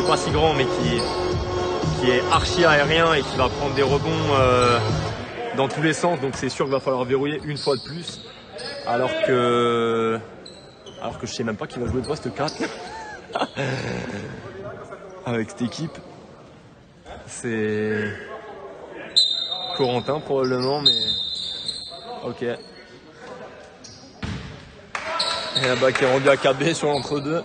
est pas si grand mais qui est archi aérien et qui va prendre des rebonds dans tous les sens, donc c'est sûr qu'il va falloir verrouiller une fois de plus, alors que je sais même pas qui va jouer de poste 4 avec cette équipe. C'est Corentin probablement, mais ok. Et là-bas qui est rendu à KB sur l'entre-deux.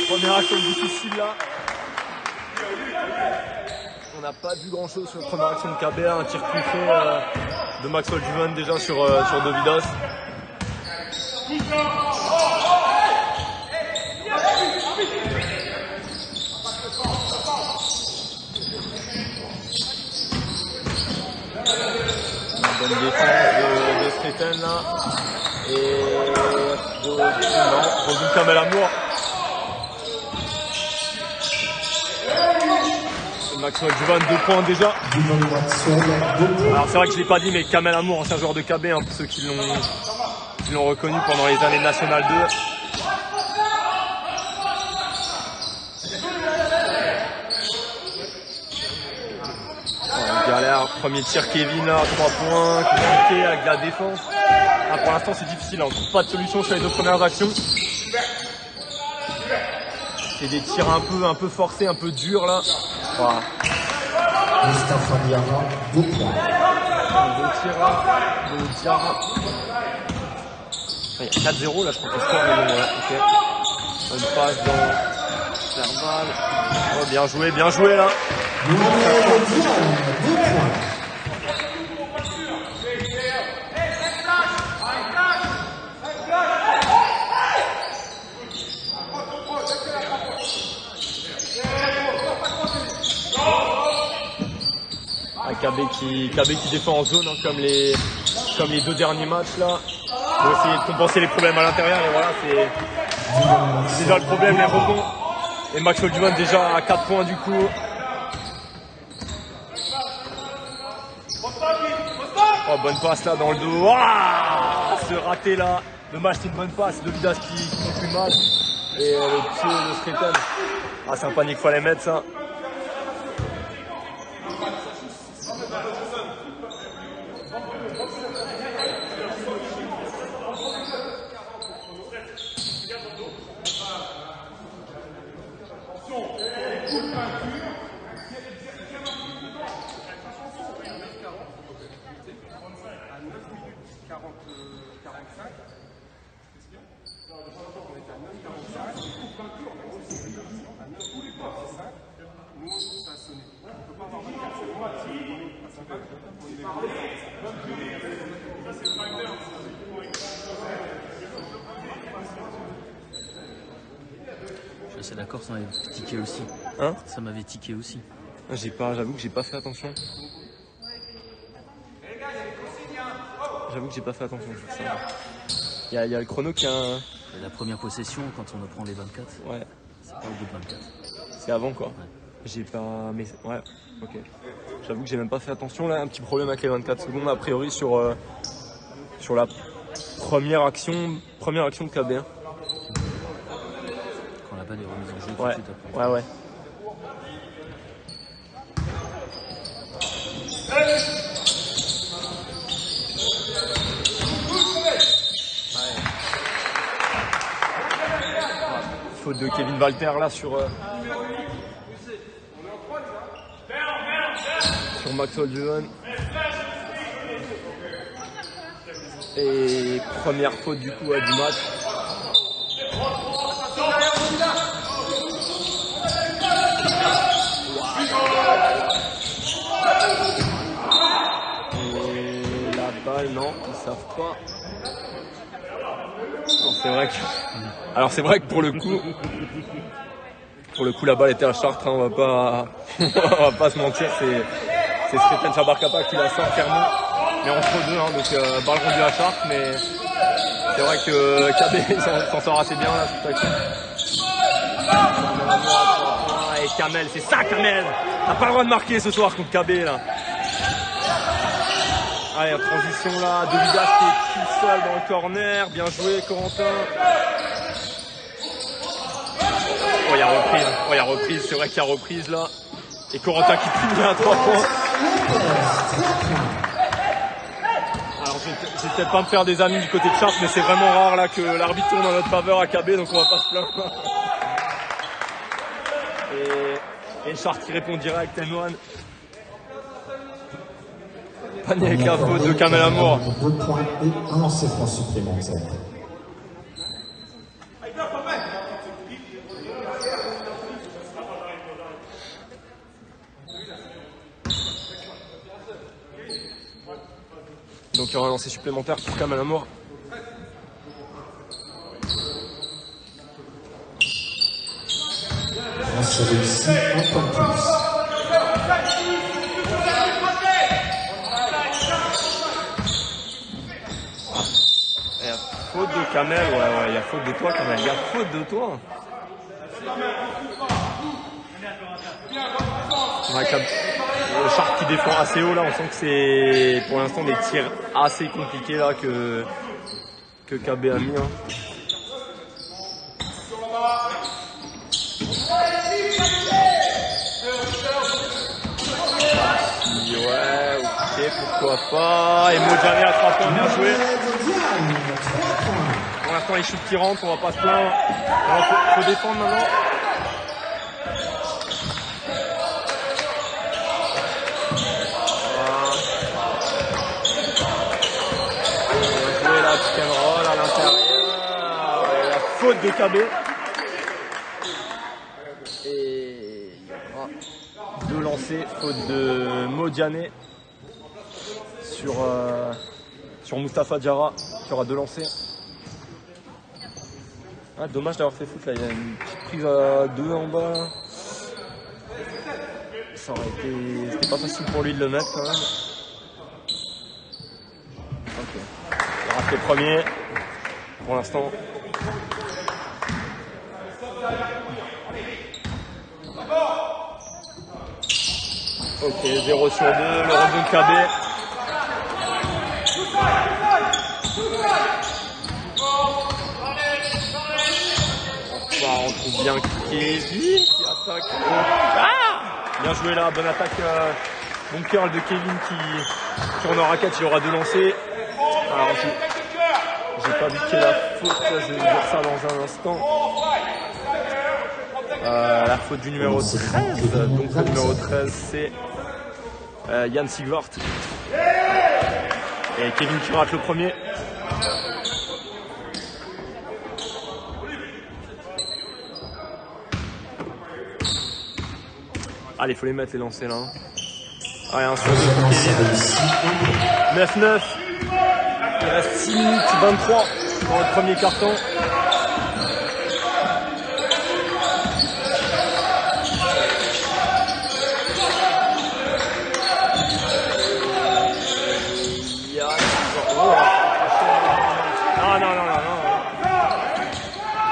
Première action difficile là. On n'a pas vu grand chose sur la première action de KB, un tir poussé de Maxwell Duven déjà sur Dovidas. Une bonne défense de Streeten là. Et Robin Kamel Amour. Maxwell Duven, 2 points déjà. Alors c'est vrai que je ne l'ai pas dit, mais Kamel Amour, ancien joueur de KB, hein, pour ceux qui l'ont reconnu pendant les années National 2. Galère, premier tir Kevin là, 3 points, compliqué avec la défense. Ah, pour l'instant c'est difficile, on ne trouve pas de solution sur les 2 premières actions. C'est des tirs un peu forcés, un peu durs là. Voilà. Mustafa Diarra, 2 points. Bon tir là, de Diarra. Il y a 4-0 là, je crois que le score, mais bon, ouais, ok. Une passe dans Serval. Oh, bien joué là. Numéro 2 points. KB qui défend en zone, hein, comme les 2 derniers matchs là, pour essayer de compenser les problèmes à l'intérieur. Et voilà, c'est déjà le problème, les rebonds. Et Maxwell Duven déjà à 4 points du coup. Oh, bonne passe là dans le dos. Ah, ce raté là, le match c'est une bonne passe. Dovidas qui conclut le match. Et le pied de Streeten. Ah, c'est un panier qu'il fallait mettre ça. Je suis d'accord, ça m'avait tiqué aussi. Hein? Ça m'avait tiqué aussi. J'avoue que j'ai pas fait attention. J'avoue que j'ai pas fait attention sur ça. Il y a le chrono qui a un... Et la première possession, quand on prend les 24, Ouais. c'est pas au bout de 24. C'est avant quoi. Ouais. J'ai pas... Mais ouais, ok. J'avoue que j'ai même pas fait attention là, un petit problème avec les 24 secondes a priori sur la première action de KB1. Quand la balle est remise en jeu tout Ouais, de suite après. ouais. Faute de Kevin Walter là sur Maxwell Duven. Et première faute du coup du match. Et la balle, non, ils savent pas. Alors c'est vrai que pour le coup, Pour le coup, la balle était à Chartres, hein, on va pas se mentir, c'est Stéphane Chabarkapa qui la sort clairement. Mais entre deux, hein, donc balle rendue à Chartres, mais c'est vrai que KB s'en sort assez bien là, tout à coup. Et Kamel, c'est ça Kamel! T'as pas le droit de marquer ce soir contre KB là. Allez, transition là, Dovidas qui est tout seul dans le corner, bien joué Corentin. Oh, il y a reprise, c'est vrai qu'il y a reprise là. Et Corentin qui finit à 3 points. Alors je vais peut-être pas me faire des amis du côté de Chartres, mais c'est vraiment rare là que l'arbitre tourne en notre faveur à KB, donc on va pas se plaindre. Et Chartres qui répond direct, N1. Panier avec la faute de Kamel Amour. 2 points et un lancer franc supplémentaire. Donc il y aura un lancer supplémentaire pour Kamel Amour. Lancer réussi, un point de plus. Faute de Kamel, ouais, il y a faute de toi Kamel, il y a faute de toi. Ouais, le Chartres qui défend assez haut là, on sent que c'est pour l'instant des tirs assez compliqués là que KB a mis. Hein. Ouais, ok, pourquoi pas. Et Mojane à 3 points, bien joué. Pour l'instant, les shoots qui rentrent, on va pas se plaindre. Faut défendre maintenant. Bien joué là, pick and roll à l'intérieur. La faute de KB. Et il y aura 2 lancers, faute de Mojane sur Mustapha Diarra qui aura 2 lancers. Ah, dommage d'avoir fait foot là, il y a une petite prise à 2 en bas. Ça aurait été. C'était pas facile pour lui de le mettre quand même. Ok. Il aura fait premier pour l'instant. Ok, 0 sur 2, le rebond de KB. On trouve bien Kevin qui attaque. Ah, bien joué là, bonne attaque. Bon curl de Kevin qui en aura 4, il aura 2 lancers. Alors j'ai pas vu quelle est la faute, là, je vais vous dire ça dans un instant. La faute du numéro 13, donc le numéro 13 c'est Yann Sigvart. Et Kevin qui rate le premier. Allez, il faut les mettre les lancers là. Allez, 1 sur 2 pour Kevin. 9-9. Il reste 6 minutes 23 dans le premier carton.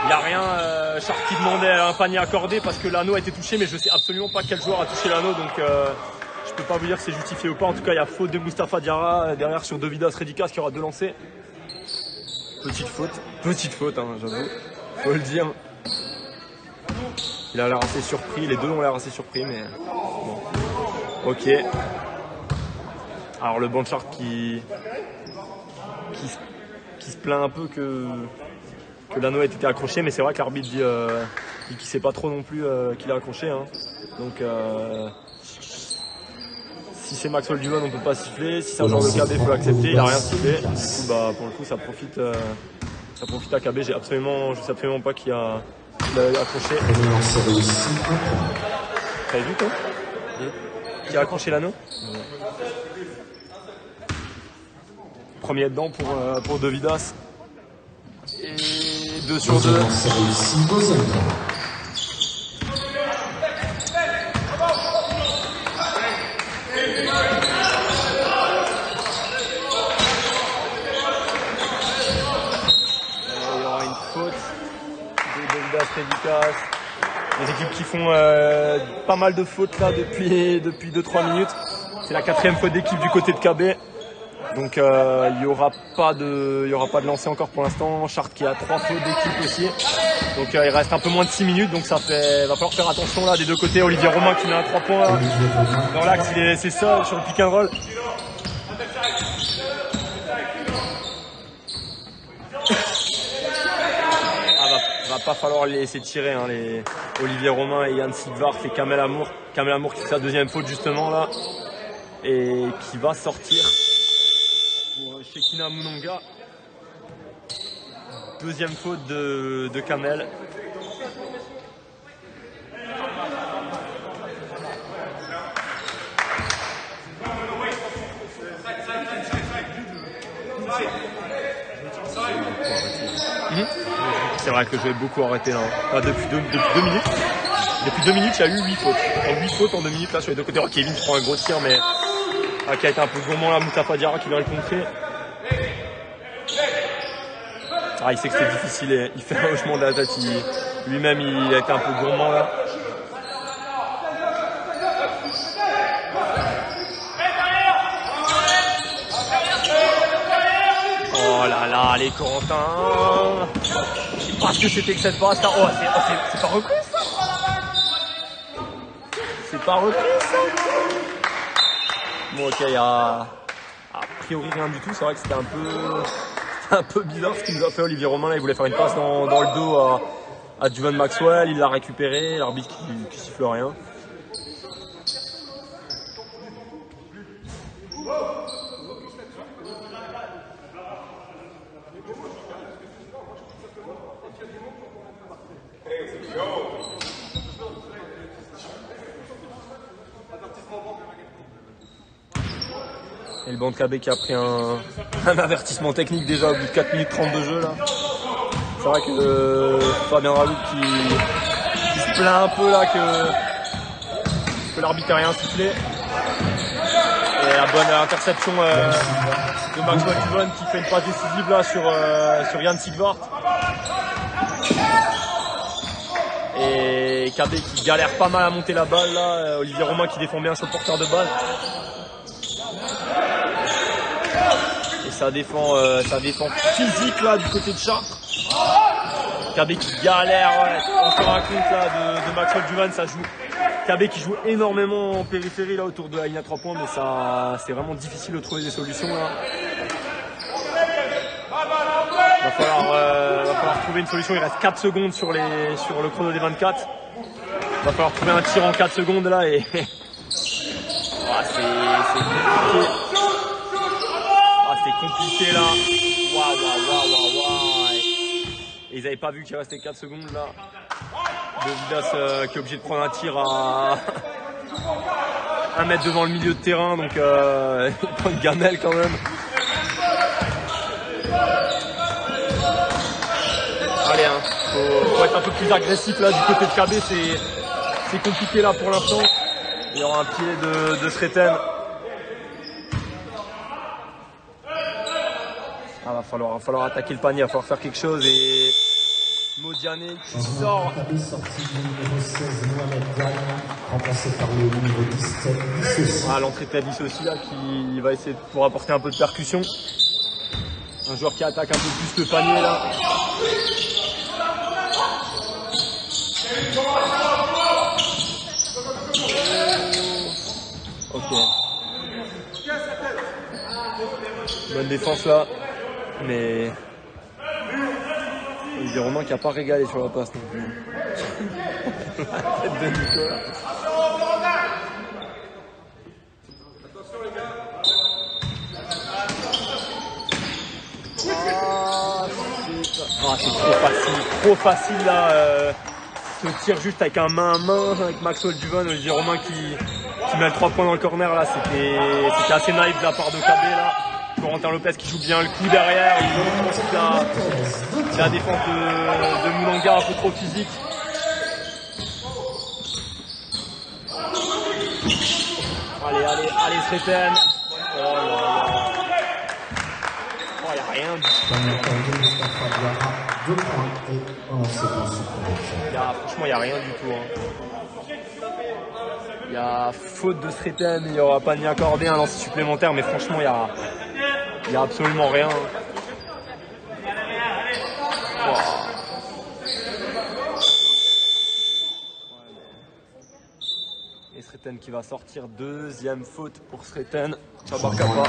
Il n'y a rien, Chartres qui demandait un panier accordé parce que l'anneau a été touché, mais je ne sais absolument pas quel joueur a touché l'anneau, donc je ne peux pas vous dire si c'est justifié ou pas. En tout cas, il y a faute de Mustapha Diarra derrière sur Dovidas Redikas qui aura 2 lancers. Petite faute, hein, j'avoue, faut le dire. Il a l'air assez surpris, les deux ont l'air assez surpris, mais bon. Ok. Alors le banc de Chartres qui se plaint un peu que l'anneau ait été accroché, mais c'est vrai que l'arbitre dit qu'il ne sait pas trop non plus qu'il a accroché. Hein. Donc si c'est Maxwell Duvon, on ne peut pas siffler. Si c'est un joueur de KB, il faut l'accepter. Il n'a rien sifflé. Du coup, bah, pour le coup, ça profite à KB. Je sais absolument pas qui a accroché. T'as vu toi? Qui a accroché l'anneau? Premier dedans pour Dovidas. Et 2 sur 2. sont pas mal de fautes là depuis 2-3 minutes. C'est la 4e faute d'équipe du côté de KB. Donc il y aura pas de lancer encore pour l'instant. Chartres qui a 3 fautes d'équipe aussi. Donc il reste un peu moins de 6 minutes. Donc va falloir faire attention là des deux côtés. Olivier Romain qui met un 3 points là. Dans l'axe, c'est ça sur le pick and roll. Va pas falloir les laisser tirer hein, les Olivier Romain et Yann Sigvart et Kamel Amour. Kamel Amour qui fait sa 2e faute justement là et qui va sortir pour Shekina Mounonga. 2e faute de Kamel. C'est vrai que je vais beaucoup arrêter là. Depuis 2 minutes. Depuis 2 minutes, il y a eu 8 fautes. En 8 fautes en 2 minutes là sur les deux côtés. Alors, Kevin qui prend un gros tir, mais qui a été un peu gourmand là. Moustapha Diarra qui vient le contrer. Il sait que c'est difficile et il fait un hochement de la tête. Lui-même, il a été un peu gourmand là. Oh là là, les Corentins. Je sais pas ce que c'était que cette passe là. Oh, c'est pas repris ça. C'est pas repris ça. Bon ok, il y a a priori rien du tout. C'est vrai que c'était un peu bizarre ce qu'il nous a fait Olivier Romain là. Il voulait faire une passe dans le dos à Juvan Maxwell. Il l'a récupéré. L'arbitre qui siffle rien. Et le banc de KB qui a pris un avertissement technique déjà au bout de 4 minutes 30 de jeu là. C'est vrai que Fabien Raoult qui se plaint un peu là que l'arbitre n'a rien sifflé. Et la bonne interception de Maxwell Juvan qui fait une passe décisive là sur Yann Sigvart. Et KB qui galère pas mal à monter la balle là. Olivier Romain qui défend bien sur le porteur de balle. Et ça défend physique là du côté de Chartres. KB qui galère, ouais. Encore un compte là de Maxwell Juvan, ça joue. KB qui joue énormément en périphérie là autour de la ligne à 3 points, mais ça c'est vraiment difficile de trouver des solutions là. Va falloir trouver une solution, il reste 4 secondes sur le chrono des 24. Va falloir trouver un tir en 4 secondes là et c'est compliqué. C'est compliqué là. Waouh. Et ils n'avaient pas vu qu'il restait 4 secondes là. Levidas qui est obligé de prendre un tir à 1 mètre devant le milieu de terrain, donc il prend une gamelle quand même. Allez, hein, faut être un peu plus agressif là du côté de KB, c'est compliqué là pour l'instant. Il y aura un pied de Sreten. Va falloir attaquer le panier, il va falloir faire quelque chose et Modiane qui sort. Sorti du numéro 16, Mohamed Diagne, remplacé par le numéro 17, l'entrée de Tadis aussi là qui va essayer pour apporter un peu de percussion. Un joueur qui attaque un peu plus le panier là. Ok. Bonne défense là. Mais Olivier Romain qui n'a pas régalé sur la passe non plus. La tête de Nicolas. C'est trop facile là. Ce tir juste avec un main à main avec Maxwell Juvan, Olivier Romain qui met le 3 points dans le corner là. C'était assez naïf de la part de KB là. Corentin Lopez qui joue bien le coup derrière, il montre ensuite la défense de Moulanga un peu trop physique. Allez Sreten. Oh là là. Oh, il n'y a rien du tout. Franchement, il n'y a rien du tout. Hein. y a faute de Sreten, il n'y aura pas ni accordé un lancer supplémentaire, mais franchement, il y a absolument rien. Wow. Et Sreten qui va sortir, deuxième faute pour Sreten. Chabarkapa.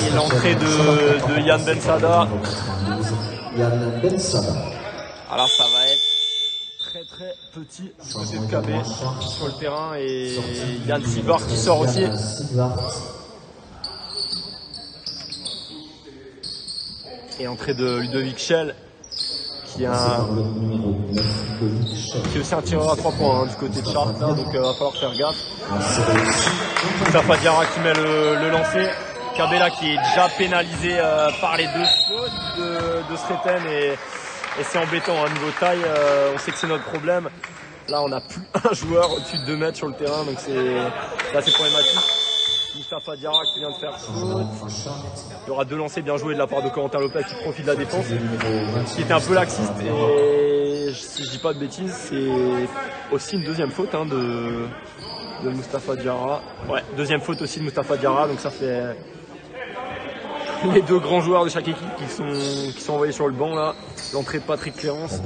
Et l'entrée de Yann Bensada. Alors ça va être très petit du côté de KB sur le terrain et Yann Sigvart qui sort aussi. Et entrée de Ludovic Schell qui est aussi un tireur à 3 points du côté de Chartres, donc va falloir faire gaffe. Mustafa Diarra qui met le lancer. Kabela qui est déjà pénalisé par les deux fautes de Sreten et c'est embêtant à niveau taille, on sait que c'est notre problème. Là on n'a plus un joueur au-dessus de 2 mètres sur le terrain, donc c'est assez problématique. Mustafa Diarra qui vient de faire faute. Il y aura 2 lancers bien joués de la part de Corentin Lopez qui profite de la défense, qui était un peu laxiste et si je dis pas de bêtises, c'est aussi une deuxième faute de Mustafa Diarra. Ouais, deuxième faute aussi de Mustafa Diarra, donc ça fait les 2 grands joueurs de chaque équipe qui sont envoyés sur le banc là. L'entrée de Patrick Clérance,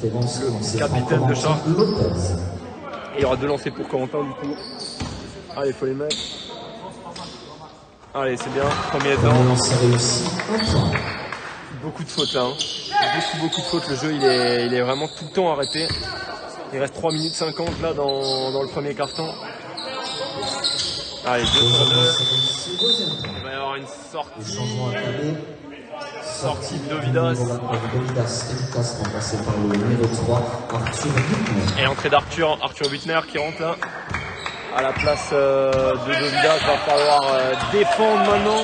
le capitaine de Chartres. Et il y aura 2 lancers pour Corentin du coup. Allez, faut les mettre. Allez, c'est bien. Premier temps. Beaucoup de fautes là. Beaucoup de fautes. Le jeu il est vraiment tout le temps arrêté. Il reste 3 minutes 50 là dans le premier quart-temps. Allez, 2 sur 2. Il va y avoir une sortie. Sortie de Dovidas. Et entrée d'Arthur Buttner qui rentre là. À la place de Dovidas, va falloir défendre maintenant.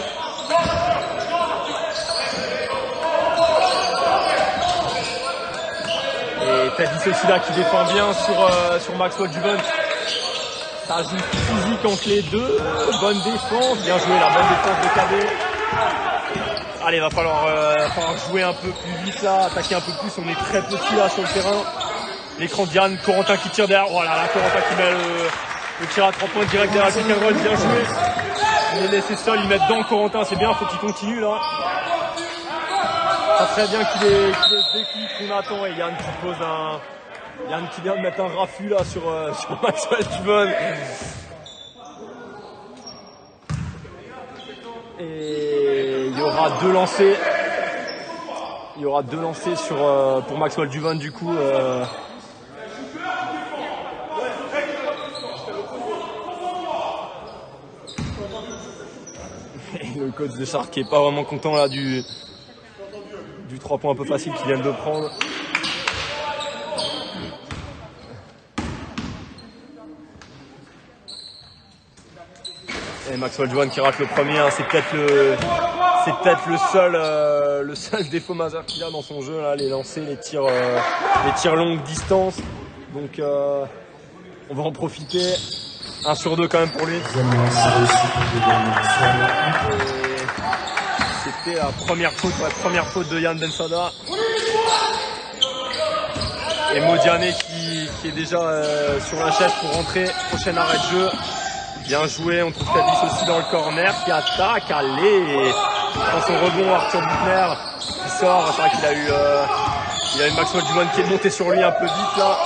Et Tadis aussi là qui défend bien sur Maxwell Duban. Ça joue physique entre les deux. Bonne défense, bien joué la bonne défense de KB. Allez, va falloir jouer un peu plus vite là, attaquer un peu plus. On est très petit là sur le terrain. L'écran de Yann, Corentin qui tire derrière. Voilà, là, Corentin qui met le tir à 3 points direct derrière le pick and roll, bien joué. On est laissé seul, ils mettent dans Corentin, c'est bien, faut qu'il continue là. Ça serait bien qu'il ait ce déclic qu'on attend et Yann qui pose Yann qui vient de mettre un raffut là sur Maxwell Duban. Et il y aura 2 lancers. Il y aura 2 lancers pour Maxwell Duban du coup. Et le coach de Chartres qui est pas vraiment content là du 3 points un peu facile qu'il vient de prendre. Et Maxwell Duban qui rate le premier, hein. C'est peut-être le seul défaut majeur qu'il a dans son jeu là, les lancers, les tirs longue distance. Donc on va en profiter. 1 sur 2 quand même pour lui. C'était la première faute de Yann Bensada. Et Modiane qui est déjà sur la chaise pour rentrer. Prochain arrêt de jeu. Bien joué, on trouve Tadis aussi dans le corner qui attaque, allez. Dans son rebond, Arthur Buttner qui sort. C'est vrai qu'il a eu Maxwell Duban qui est monté sur lui un peu vite là.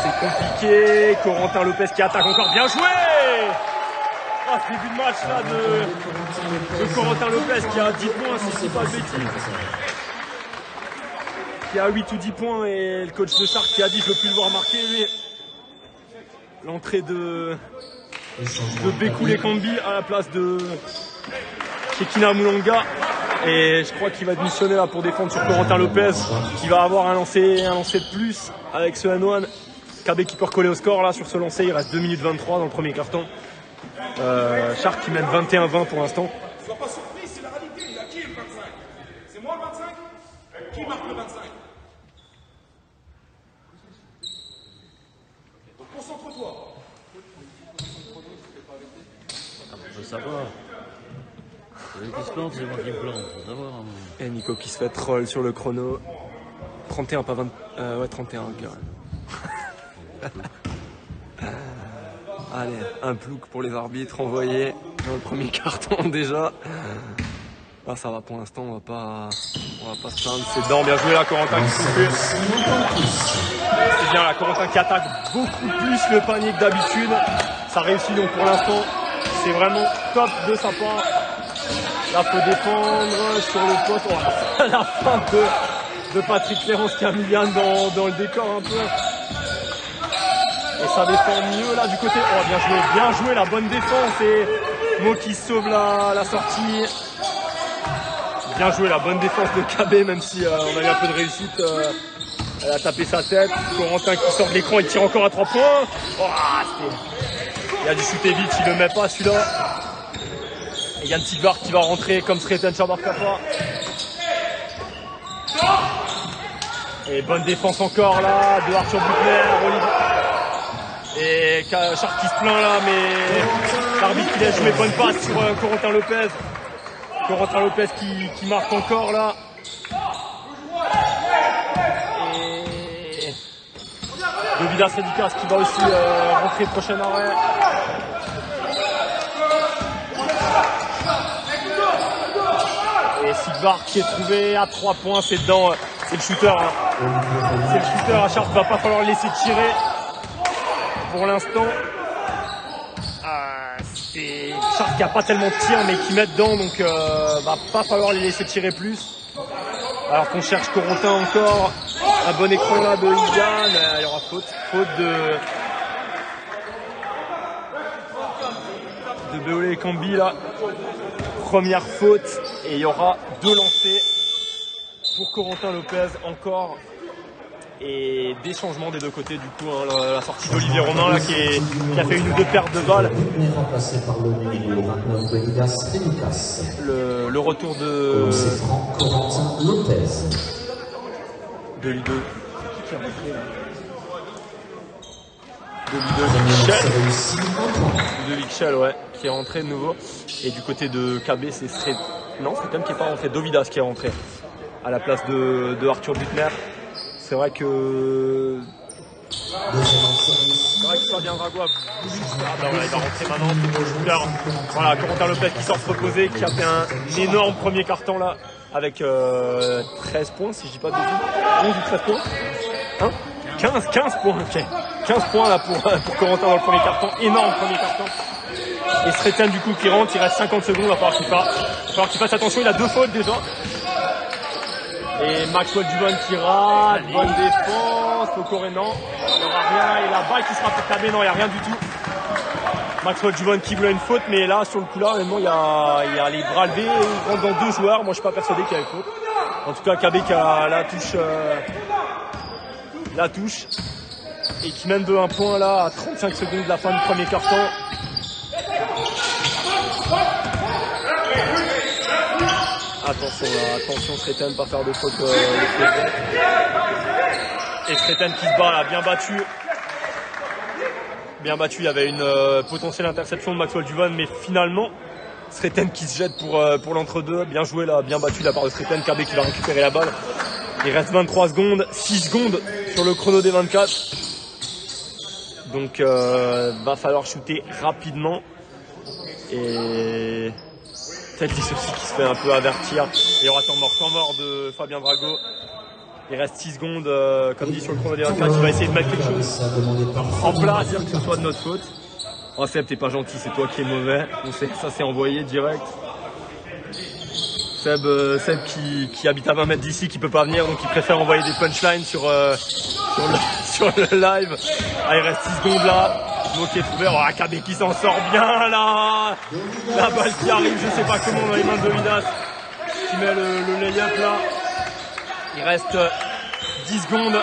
C'est compliqué. Corentin Lopez qui attaque encore. Bien joué. Ah, ce début de match là de Corentin Lopez qui a 10 points, si je dis pas de bêtises. Qui a 8 ou 10 points et le coach de Chartres qui a dit je veux plus le voir marquer lui. L'entrée de Bekou Lekambi à la place de Shekina Moulanga. Et je crois qu'il va être missionné là pour défendre sur Corentin Lopez qui va avoir un lancer de plus avec ce N1. KB qui peut recoller au score là sur ce lancer. Il reste 2 minutes 23 dans le premier carton. Chartres qui mène 21-20 pour l'instant. Sois pas surpris, c'est la réalité. Il y a qui le 25? C'est moi le 25? Qui marque le 25? Donc concentre-toi. On veut savoir. Celui qui se plante, c'est moi qui me plante. On veut savoir. Et Nico qui se fait troll sur le chrono. 31 pas 20. Ouais, 31 ok, ouais. Allez, un plouc pour les arbitres envoyé dans le premier carton déjà. Ah, ça va pour l'instant, on va pas se plaindre. C'est dedans, bien joué là, Corentin qui se fait. C'est bien là, Corentin qui attaque beaucoup plus le panier que d'habitude. Ça réussit donc pour l'instant. C'est vraiment top de sa part. Là, faut défendre sur le poste. Oh, la fin de Patrick Clérance qui a mis Yann dans le décor un peu. Et ça défend mieux là du côté. Oh, bien joué, la bonne défense. Et Mo qui sauve la sortie. Bien joué, la bonne défense de KB, même si on a eu un peu de réussite. Elle a tapé sa tête. Corentin qui sort de l'écran, il tire encore à 3 points. Oh, il a dû shooter vite, il le met pas celui-là. Et Yann Sigvart qui va rentrer comme Sreten Chabarkapa. Et bonne défense encore là de Arthur Buchner. Et Shark qui se plaint là, mais l'arbitre qui laisse jouer bonne passe sur Corentin Lopez. Corentin Lopez qui marque encore là. Et Dovidas Redikas qui va aussi rentrer prochain arrêt. Et Sigvart qui est trouvé à 3 points, c'est dedans, c'est le shooter. Hein. C'est le shooter, à Sharp, va pas falloir le laisser tirer. Pour l'instant, c'est Sharp qui a pas tellement de tir mais qui met dedans, donc va pas falloir les laisser tirer plus. Alors qu'on cherche Corentin encore, un bon écran là de Yann, il y aura faute de Beolé et Cambi là. Première faute et il y aura 2 lancers pour Corentin Lopez encore. Et des changements des deux côtés du coup, hein, la sortie d'Olivier Romain là, qui a fait 1 ou 2 pertes de balles. Remplacé par le numéro 29 Dovidas Redikas. Le retour de Corentin Lopez. De Vichel, ouais, qui est rentré de nouveau. Et du côté de KB, c'est Sreten qui est pas rentré, Dovidas qui est rentré à la place de Arthur Buchner. C'est vrai que Fabien Drago a voulu. Il va rentrer maintenant pour le shooter. Voilà, Corentin Lopez qui sort se reposer, qui a fait un énorme premier carton là, avec 13 points, si je dis pas de bêtises. 11 ou 13 points, hein, 15 points, ok. 15 points là pour Corentin dans le premier carton, énorme premier carton. Et Sreten du coup qui rentre, il reste 50 secondes, il va falloir qu'il fasse attention, il a 2 fautes déjà. Et Maxwell Duvon qui rate, bonne défense, Focoré non, il n'y aura rien, et la balle qui sera pour KB, non, il n'y a rien du tout. Maxwell Duvon qui voulait une faute, mais là, sur le coup là, honnêtement, il y a les bras levés, il rentre dans 2 joueurs, moi je suis pas persuadé qu'il y avait faute. En tout cas, KB qui a la touche, et qui mène de 1 point là, à 35 secondes de la fin du premier carton. Attention Sreten, pas faire de faute. Et Sreten qui se bat là, bien battu. Il y avait une potentielle interception de Maxwell Duvon, mais finalement, Sreten qui se jette pour l'entre-deux. Bien joué là, bien battu de la part de Sreten. KB qui va récupérer la balle. Il reste 23 secondes, 6 secondes sur le chrono des 24. Donc, va falloir shooter rapidement. Et peut-être aussi qui se fait un peu avertir. Il y aura temps mort de Fabien Drago. Il reste 6 secondes, comme dit sur le chrono des 24. Il va essayer de mettre quelque chose en place, dire que ce soit de notre faute. Oh Seb, t'es pas gentil, c'est toi qui es mauvais. On sait que ça s'est envoyé direct. Seb qui habite à 20 mètres d'ici, qui peut pas venir, donc il préfère envoyer des punchlines sur le live. Ah, il reste 6 secondes là. Mo qui est trouvé, oh, KB qui s'en sort bien là. La balle qui arrive, je sais pas comment, dans les mains de Dovidas, qui met le lay-up là. Il reste 10 secondes.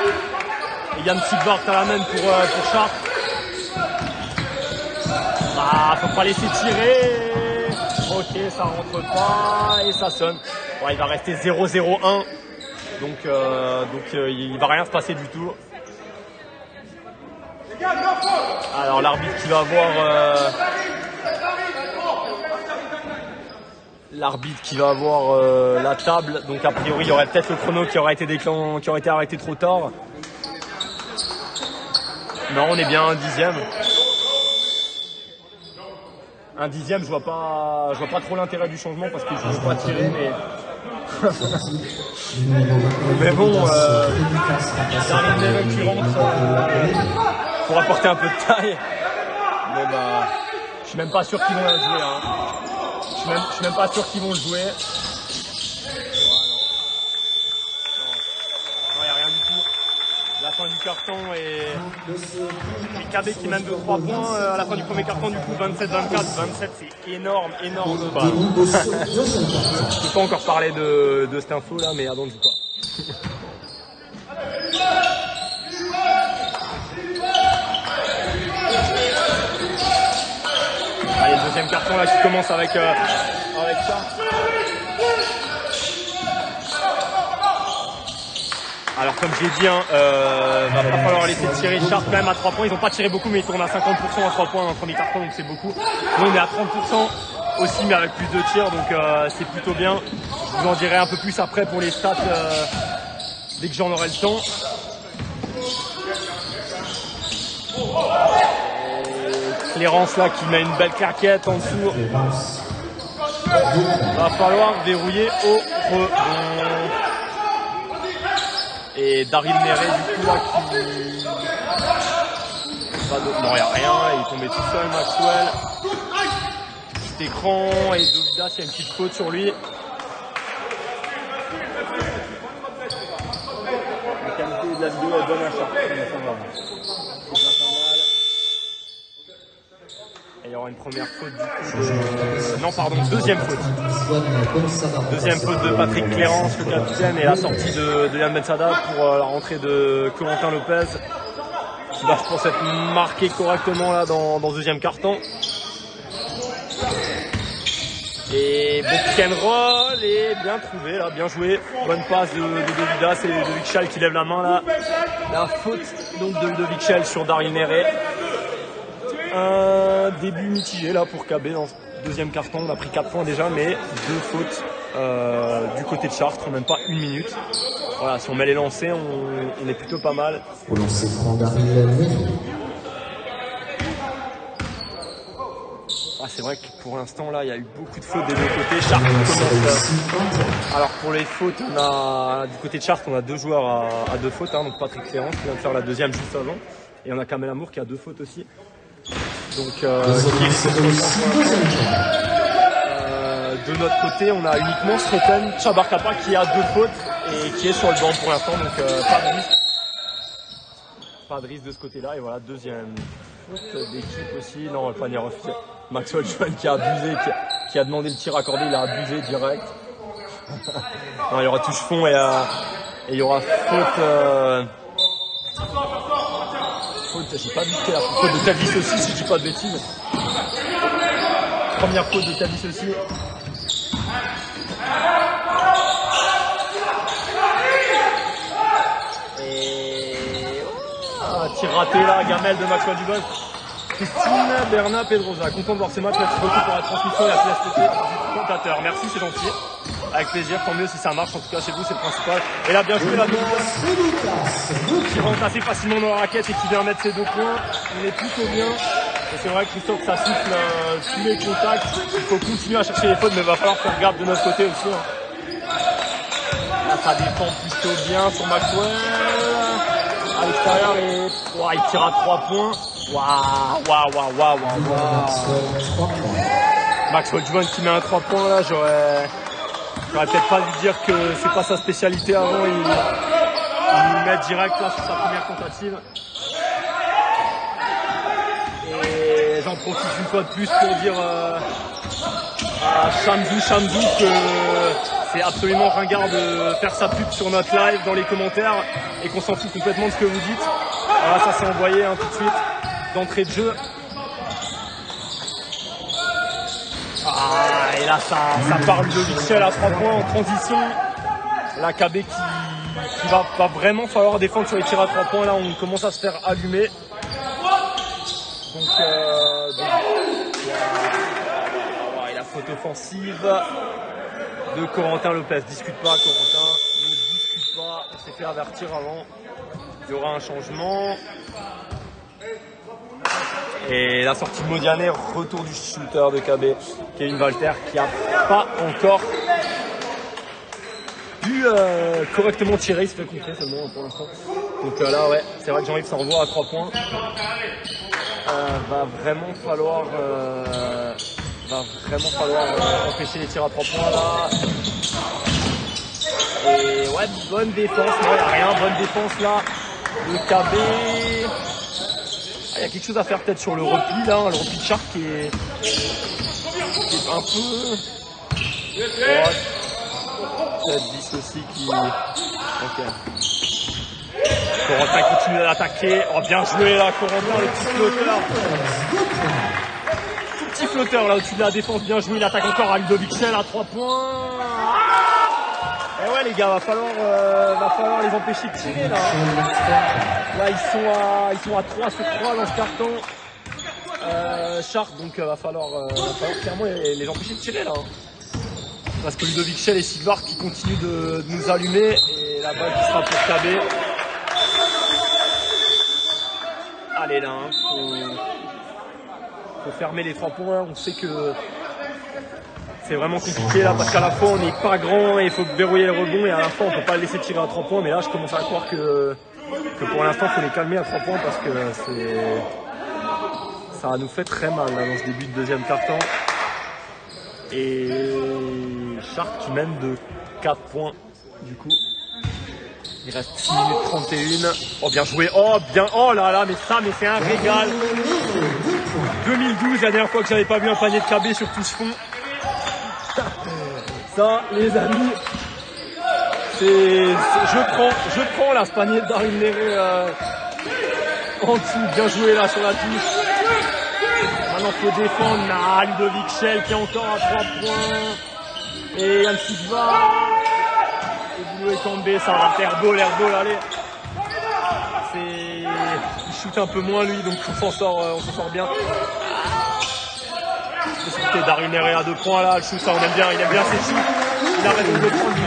Et Yann Sigvart à la main pour Sharp. Ah, faut pas laisser tirer. Ok, ça rentre pas et ça sonne. Ouais, il va rester 0-0-1. Donc il va rien se passer du tout. Alors l'arbitre qui va avoir la table, donc a priori il y aurait peut-être le chrono qui aurait été arrêté trop tard. Non, on est bien un dixième. Un dixième, je vois pas trop l'intérêt du changement parce qu'il ne faut pas tirer, mais. Mais bon, Daryl Nere qui rentre pour apporter un peu de taille. Mais bah, je suis même pas sûr qu'ils vont le jouer. Hein. Je suis même pas sûr qu'ils vont le jouer. Non, y a rien du tout. La fin du carton et KB qui mène de 3 points à la fin du premier carton, du coup 27-24. 27, c'est énorme. Je peux pas encore parler de cette info là, mais Adam ne joue pas. Allez, le deuxième carton là qui commence avec ça. Alors comme j'ai dit, va pas falloir laisser tirer Sharp même à 3 points. Ils n'ont pas tiré beaucoup, mais ils tournent à 50% à 3 points dans le premier carton, donc c'est beaucoup. Nous on est à 30% aussi, mais avec plus de tirs, donc c'est plutôt bien. Je vous en dirai un peu plus après pour les stats dès que j'en aurai le temps. Et Clérance là qui met une belle claquette en dessous. Va falloir verrouiller au rebond. Et Daryl Nere du coup là qui... Non, il n'y a rien, il est tombé tout seul, Maxwell. Petit écran et Dovidas, il y a une petite faute sur lui. La qualité de la vidéo est bonne à Sharp. Et il y aura une première faute du coup de... Non pardon, deuxième faute. Deuxième faute de Patrick Clérance, le capitaine, et la sortie de Yann Bensada pour la rentrée de Corentin Lopez. Qui va, je pense, être marqué correctement là dans le deuxième carton. Et bon pick and roll et bien trouvé là, bien joué. Bonne passe de Dovidas et de Vichal qui lève la main là. La faute donc de Vichal sur Daryl Nere. Un début mitigé là pour KB dans ce deuxième carton. On a pris 4 points déjà, mais 2 fautes du côté de Chartres en même pas 1 minute. Voilà, si on met les lancers, on est plutôt pas mal. Au lancer franc Daryl Nere. C'est vrai que pour l'instant là, il y a eu beaucoup de fautes des deux côtés. Chartres commence. Alors pour les fautes, on a du côté de Chartres, on a 2 joueurs à 2 fautes, hein, donc Patrick Clérance qui vient de faire la deuxième juste avant, et on a Kamel Amour qui a 2 fautes aussi. Donc de notre côté, on a uniquement Sreten Chabarkapa qui a 2 fautes et qui est sur le banc pour l'instant, donc pas de risque de ce côté-là. Et voilà, deuxième faute d'équipe aussi. Non, le panier refusé. Maxwell Schwann qui a abusé, qui a demandé le tir accordé, il a abusé direct. Non, il y aura touche fond et il y aura faute. J'ai pas vu la faute de Tavis aussi, si je dis pas de bêtises. Première faute de Tavis aussi. Et tir raté là, gamelle de Maxwell Dubon. Christine, Bernat, Pedrosa. Content de voir ces matchs, merci beaucoup pour la transmission et la pièce du commentateur. Merci, c'est gentil. Avec plaisir, tant mieux si ça marche, en tout cas chez vous c'est le principal. Et là bien joué la Dovidas qui rentre assez facilement dans la raquette et qui vient mettre ses 2 points. On est plutôt bien. Et c'est vrai que Christophe ça souffle tous les contacts. Il faut continuer à chercher les fautes, mais il va falloir faire garde de notre côté aussi. Hein. Là ça défend plutôt bien sur Maxwell. À l'extérieur et il tire à 3 points. Waouh. Maxwell Dubon qui met un 3 points là, j'aurais peut-être pas lui dire que c'est pas sa spécialité avant, il met direct là sur sa première tentative. Et j'en profite une fois de plus pour dire à Shamzou que c'est absolument ringard de faire sa pub sur notre live dans les commentaires et qu'on s'en fout complètement de ce que vous dites. Voilà, ça s'est envoyé hein, tout de suite d'entrée de jeu. Et là, ça parle de Vichel à 3 points en transition. La KB qui va vraiment falloir défendre sur les tirs à 3 points. Là, on commence à se faire allumer. Donc et la faute offensive de Corentin Lopez. Discute pas, Corentin. Ne discute pas. On s'est fait avertir avant. Il y aura un changement. Et la sortie de Modiane, retour du shooter de KB, Kevin Walter, qui n'a pas encore pu correctement tirer, il se fait contrer seulement pour l'instant. Donc là, ouais, c'est vrai que Jean-Yves s'en revoit à 3 points. Va vraiment falloir empêcher les tirs à 3 points là. Et ouais, bonne défense, non, il n'y a rien, bonne défense là. Le KB. Il y a quelque chose à faire peut-être sur le repli là, le repli de Sharp qui est un peu. Ouais. Peut-être 10 aussi qui. Ok. Corentin continue d'attaquer. Oh, bien joué là, Corentin, le petit flotteur. Tout petit flotteur là au-dessus de la défense, bien joué. Il attaque encore à Ludovic Schell à 3 points. Et ouais les gars, va falloir les empêcher de tirer là. Là ils sont à 3 sur 3 dans ce carton. Sharp, donc va falloir clairement les empêcher de tirer là. Parce que Ludovic Schell et Sylvard qui continuent de nous allumer. Et la balle qui sera pour KB. Allez là, faut fermer les 3 points. On sait que c'est vraiment compliqué là parce qu'à la fois on n'est pas grand et il faut verrouiller le rebond et à la fois on peut pas le laisser tirer à 3 points. Mais là je commence à croire que pour l'instant il faut les calmer à 3 points parce que ça nous fait très mal là, dans ce début de deuxième quart-temps. Et Sharp qui mène de 4 points du coup. Il reste 6 minutes 31. Oh bien joué. Oh bien. Oh là là, mais c'est un régal. 2012, la dernière fois que j'avais pas vu un panier de KB sur touche fond. Ça, les amis, je prends là ce panier de Darin Léré en dessous. Bien joué là sur la touche. Maintenant faut défendre. Ah, Ludovic Schell qui est encore à 3 points. Et Yann Silva. Et Bruno est tombé, ça va faire beau, l'air beau, allez. Il shoot un peu moins lui, donc on s'en sort bien. C'était Darin Léré à 2 points là, le shoot ça on aime bien, il aime bien ses shoots. Il arrête de le prendre,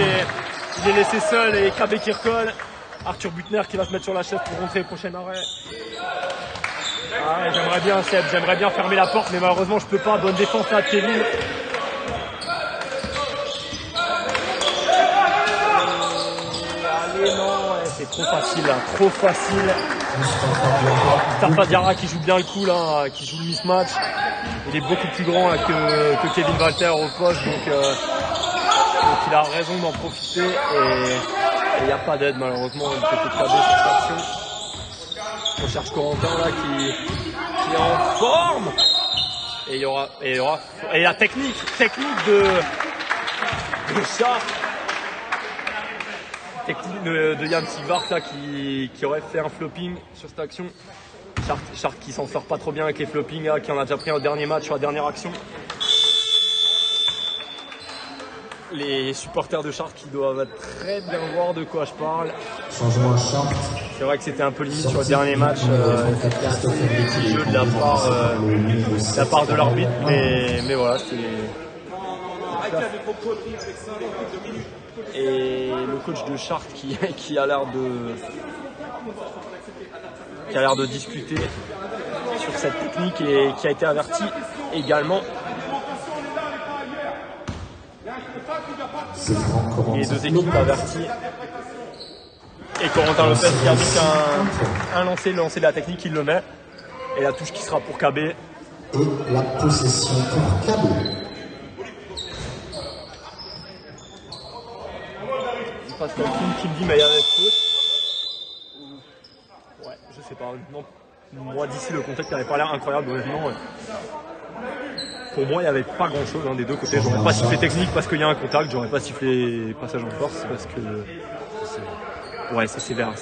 il est laissé seul et KB qui recolle. Arthur Butner qui va se mettre sur la chaise pour rentrer le prochain arrêt. Ah, j'aimerais bien Seb, j'aimerais bien fermer la porte, mais malheureusement je peux pas. Bonne défense là de Kevin. Allez non, c'est trop facile là, trop facile. Mustafa Diarra qui joue bien le coup là, qui joue le mismatch. Il est beaucoup plus grand là, que Kevin Walter au poste, donc il a raison d'en profiter et il n'y a pas d'aide malheureusement du côté de KB sur cette action. On cherche Corentin là qui est en forme et il y aura la technique de Sharp, technique de Yann Sivart là qui aurait fait un flopping sur cette action. Sharp qui s'en sort pas trop bien avec les floppings là, qui en a déjà pris un dernier match sur la dernière action. Les supporters de Sharp qui doivent très bien voir de quoi je parle. Changement à Sharp. C'est vrai que c'était un peu limite sur le dernier match, c'était assez jeu de la part de l'arbitre, mais voilà, c'est. Et le coach de Sharp qui a l'air de discuter sur cette technique et qui a été averti également. Les deux équipes averties. Et Corentin Lopez qui a mis un lancer, le lancer de la technique, il le met. Et la touche qui sera pour KB. Et la possession pour KB. Je passe la team qui me dit mais il y avait faute. Ouais, je sais pas. Non, moi d'ici le contexte n'avait pas l'air incroyable honnêtement. Pour moi il n'y avait pas grand chose des deux côtés. J'aurais pas sifflé technique parce qu'il y a un contact, j'aurais pas sifflé passage en force parce que. Ouais, c'est sévère.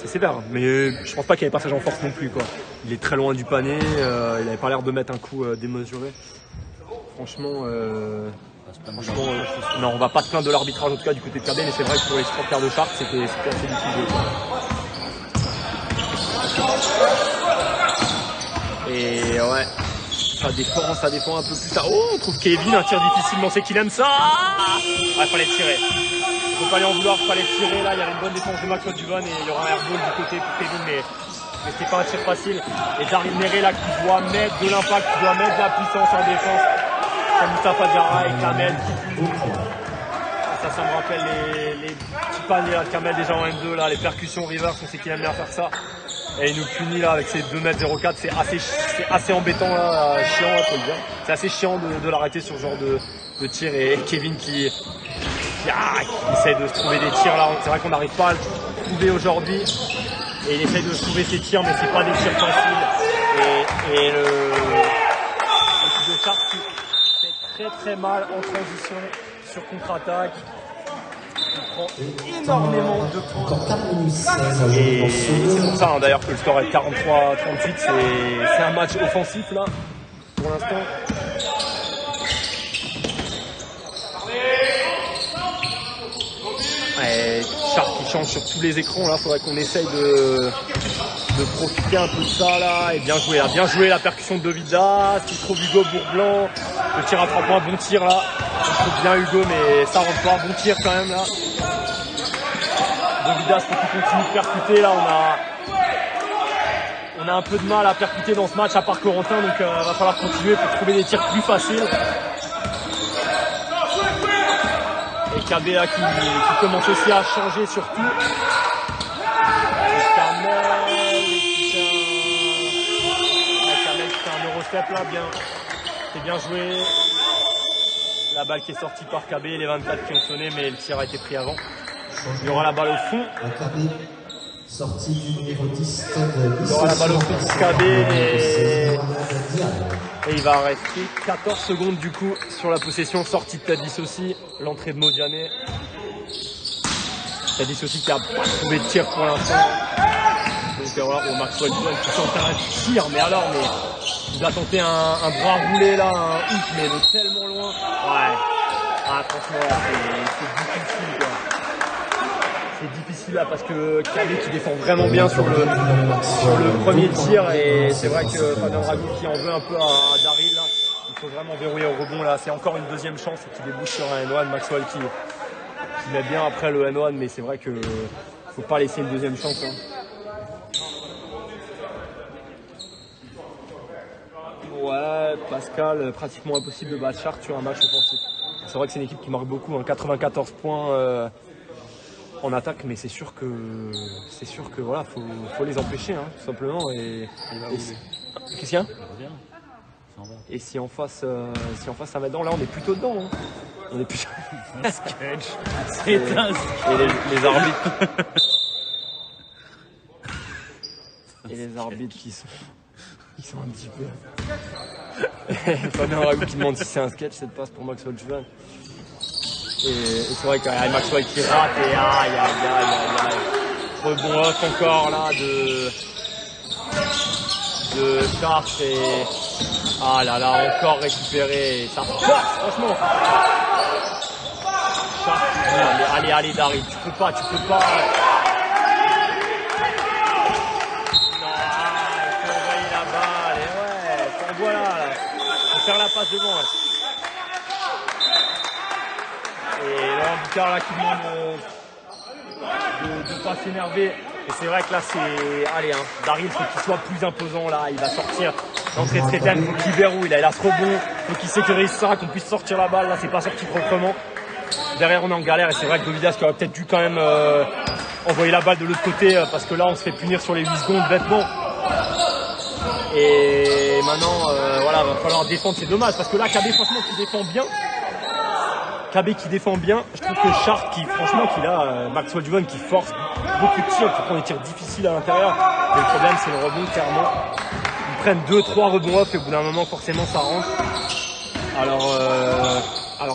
Mais je pense pas qu'il y avait passage en force non plus quoi. Il est très loin du panier, il avait pas l'air de mettre un coup démesuré. Franchement, non, on va pas se plaindre de l'arbitrage en tout cas du côté de KB, mais c'est vrai que pour les supporters de Sharp, c'était assez difficile. Et ouais, ça défend un peu plus tard. Oh, on trouve Kevin, un tir difficilement, c'est qu'il aime ça. Ouais, fallait tirer. Faut pas lui en vouloir, fallait tirer là, il y avait une bonne défense de Maxwell Duvon et il y aura un airball du côté pour Kevin, mais mais c'était pas un tir facile. Et Daryl Meré là qui doit mettre de l'impact, qui doit mettre de la puissance en défense. Comme Moustapha Diarra et Kamel. Ça me rappelle les petits paniers là, de Kamel déjà en M2, là, les percussions Rivers, on sait qu'il aime bien faire ça. Et il nous punit là avec ses 2,04 m, c'est assez embêtant là, chiant, faut le dire. C'est assez chiant de l'arrêter sur ce genre de tir. Et Kevin qui essaie de se trouver des tirs là. C'est vrai qu'on n'arrive pas à le trouver aujourd'hui. Et il essaie de se trouver ses tirs, mais c'est pas des tirs faciles. Et le coup de Sharp qui fait très mal en transition sur contre-attaque. Il prend énormément de points. Et c'est pour ça hein, d'ailleurs que le score est 43-38. C'est un match offensif là, pour l'instant. Et Sharp qui change sur tous les écrans là, faudrait qu'on essaye de profiter un peu de ça là. Et bien joué la percussion de Dovidas, qui trouve Hugo Bourblanc. Le tir à 3 points, bon tir là. On trouve bien Hugo, mais ça rentre pas. Bon tir quand même là. Dovidas faut qu'il continue de percuter là. On a un peu de mal à percuter dans ce match à part Corentin, donc va falloir continuer pour trouver des tirs plus faciles. Et KB là qui commence aussi à changer surtout. Kamel qui fait un Eurostep là, bien. C'est bien joué. La balle qui est sortie par KB, les 24 qui ont sonné, mais le tir a été pris avant. Il y aura la balle au fond. Sortie du numéro 10. Il y aura la balle au fond pour KB et il va rester 14 secondes du coup sur la possession. Sortie de Tadis aussi, l'entrée de Modiane. Tadis aussi qui a pas trouvé de tir pour l'instant. Donc voilà, Maxwell qui tente un tir, mais il a tenté un bras roulé là, un hook, mais de tellement loin. Ouais. Ah, franchement, c'est difficile quoi. C'est difficile là parce que KB qui défend vraiment bien sur le premier tir et c'est vrai que Fabien Dragou qui en veut un peu à Daryl là. Il faut vraiment verrouiller au rebond là. C'est encore une deuxième chance et qui débouche sur un N1. Maxwell qui met bien après le N1, mais c'est vrai que faut pas laisser une deuxième chance. Hein. Ouais, Pascal, pratiquement impossible de battre Sharp sur un match offensif. C'est vrai que c'est une équipe qui marque beaucoup, hein, 94 points en attaque, mais c'est sûr que voilà, faut les empêcher, hein, tout simplement. Qu'est-ce qu'il y a? Et si en face, ça met dedans, là on est plutôt dedans. Hein. On est plutôt. Un sketch. C'est un sketch. Et les arbitres. Et les arbitres qui sont un petit peu. Fabien Ragout qui demande si c'est un sketch, cette passe pour Maxwell Juven. Et c'est vrai qu'il y a Maxwell qui rate et aïe. Rebond off encore là de Sharp et ah là là, encore récupéré. Ça force franchement. Sharp, allez Daryl, tu peux pas. Voilà, faut faire la passe devant. Ouais. Et Laurent Bicard là qui demande de pas s'énerver. Et c'est vrai que là c'est. Allez, hein, Daryl faut qu'il soit plus imposant là. Il va sortir l'entrée de Tréten, faut qu'il verrouille. Il a ce rebond, faut qu'il sécurise ça, qu'on puisse sortir la balle. Là c'est pas sorti proprement. Derrière on est en galère et c'est vrai que Dovidas qui aurait peut-être dû quand même envoyer la balle de l'autre côté parce que là on se fait punir sur les 8 secondes bêtement. Et maintenant, voilà, va falloir défendre, c'est dommage parce que là, KB franchement qui défend bien. KB qui défend bien. Je trouve que Sharp qui, franchement, qu'il a Maxwell Juven qui force beaucoup de tirs, qui prend des tirs difficiles à l'intérieur. Mais le problème, c'est le rebond, clairement. Ils prennent 2-3 rebonds off et au bout d'un moment, forcément, ça rentre. Alors,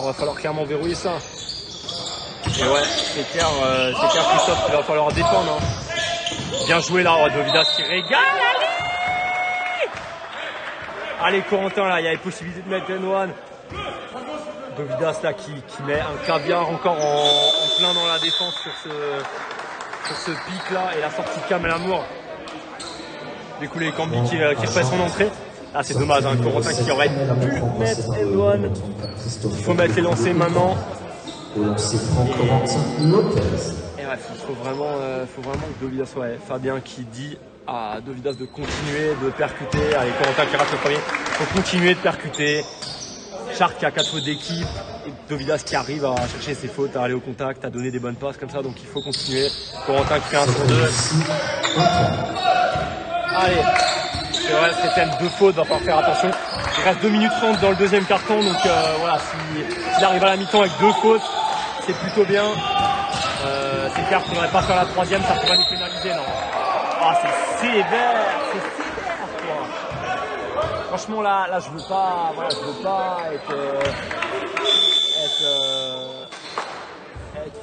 va falloir clairement verrouiller ça. Et ouais, c'est clair, Christophe, il va falloir défendre. Hein. Bien joué là, Dovidas qui régale. Allez Corentin là, il y a les possibilités de mettre N1. Dovidas là qui met un caviar encore en plein dans la défense sur ce pic là et la sortie de Kamel Amour. Du coup les Cambi qui refait son entrée. Ah c'est dommage, hein, Corentin qui aurait pu mettre N1. Il faut mettre les lancers maintenant. Et ouais, faut vraiment que Dovidas, ouais, Fabien qui dit à Dovidas de continuer de percuter. Allez, Corentin qui rate le premier. Il faut continuer de percuter. Chartres qui a 4 fautes d'équipe. Et Dovidas qui arrive à chercher ses fautes, à aller au contact, à donner des bonnes passes comme ça. Donc il faut continuer. Corentin qui fait 1 sur 2. Allez. C'est vrai, c'était 2 fautes, va falloir faire attention. Il reste 2 minutes 30 dans le deuxième carton. Donc voilà, s'il arrive à la mi-temps avec 2 fautes, c'est plutôt bien. C'est clair qu'il ne devrait pas faire la 3e, ça pourrait nous pénaliser, non? Ah, c'est sévère quoi. Franchement là je veux pas, voilà, je veux pas être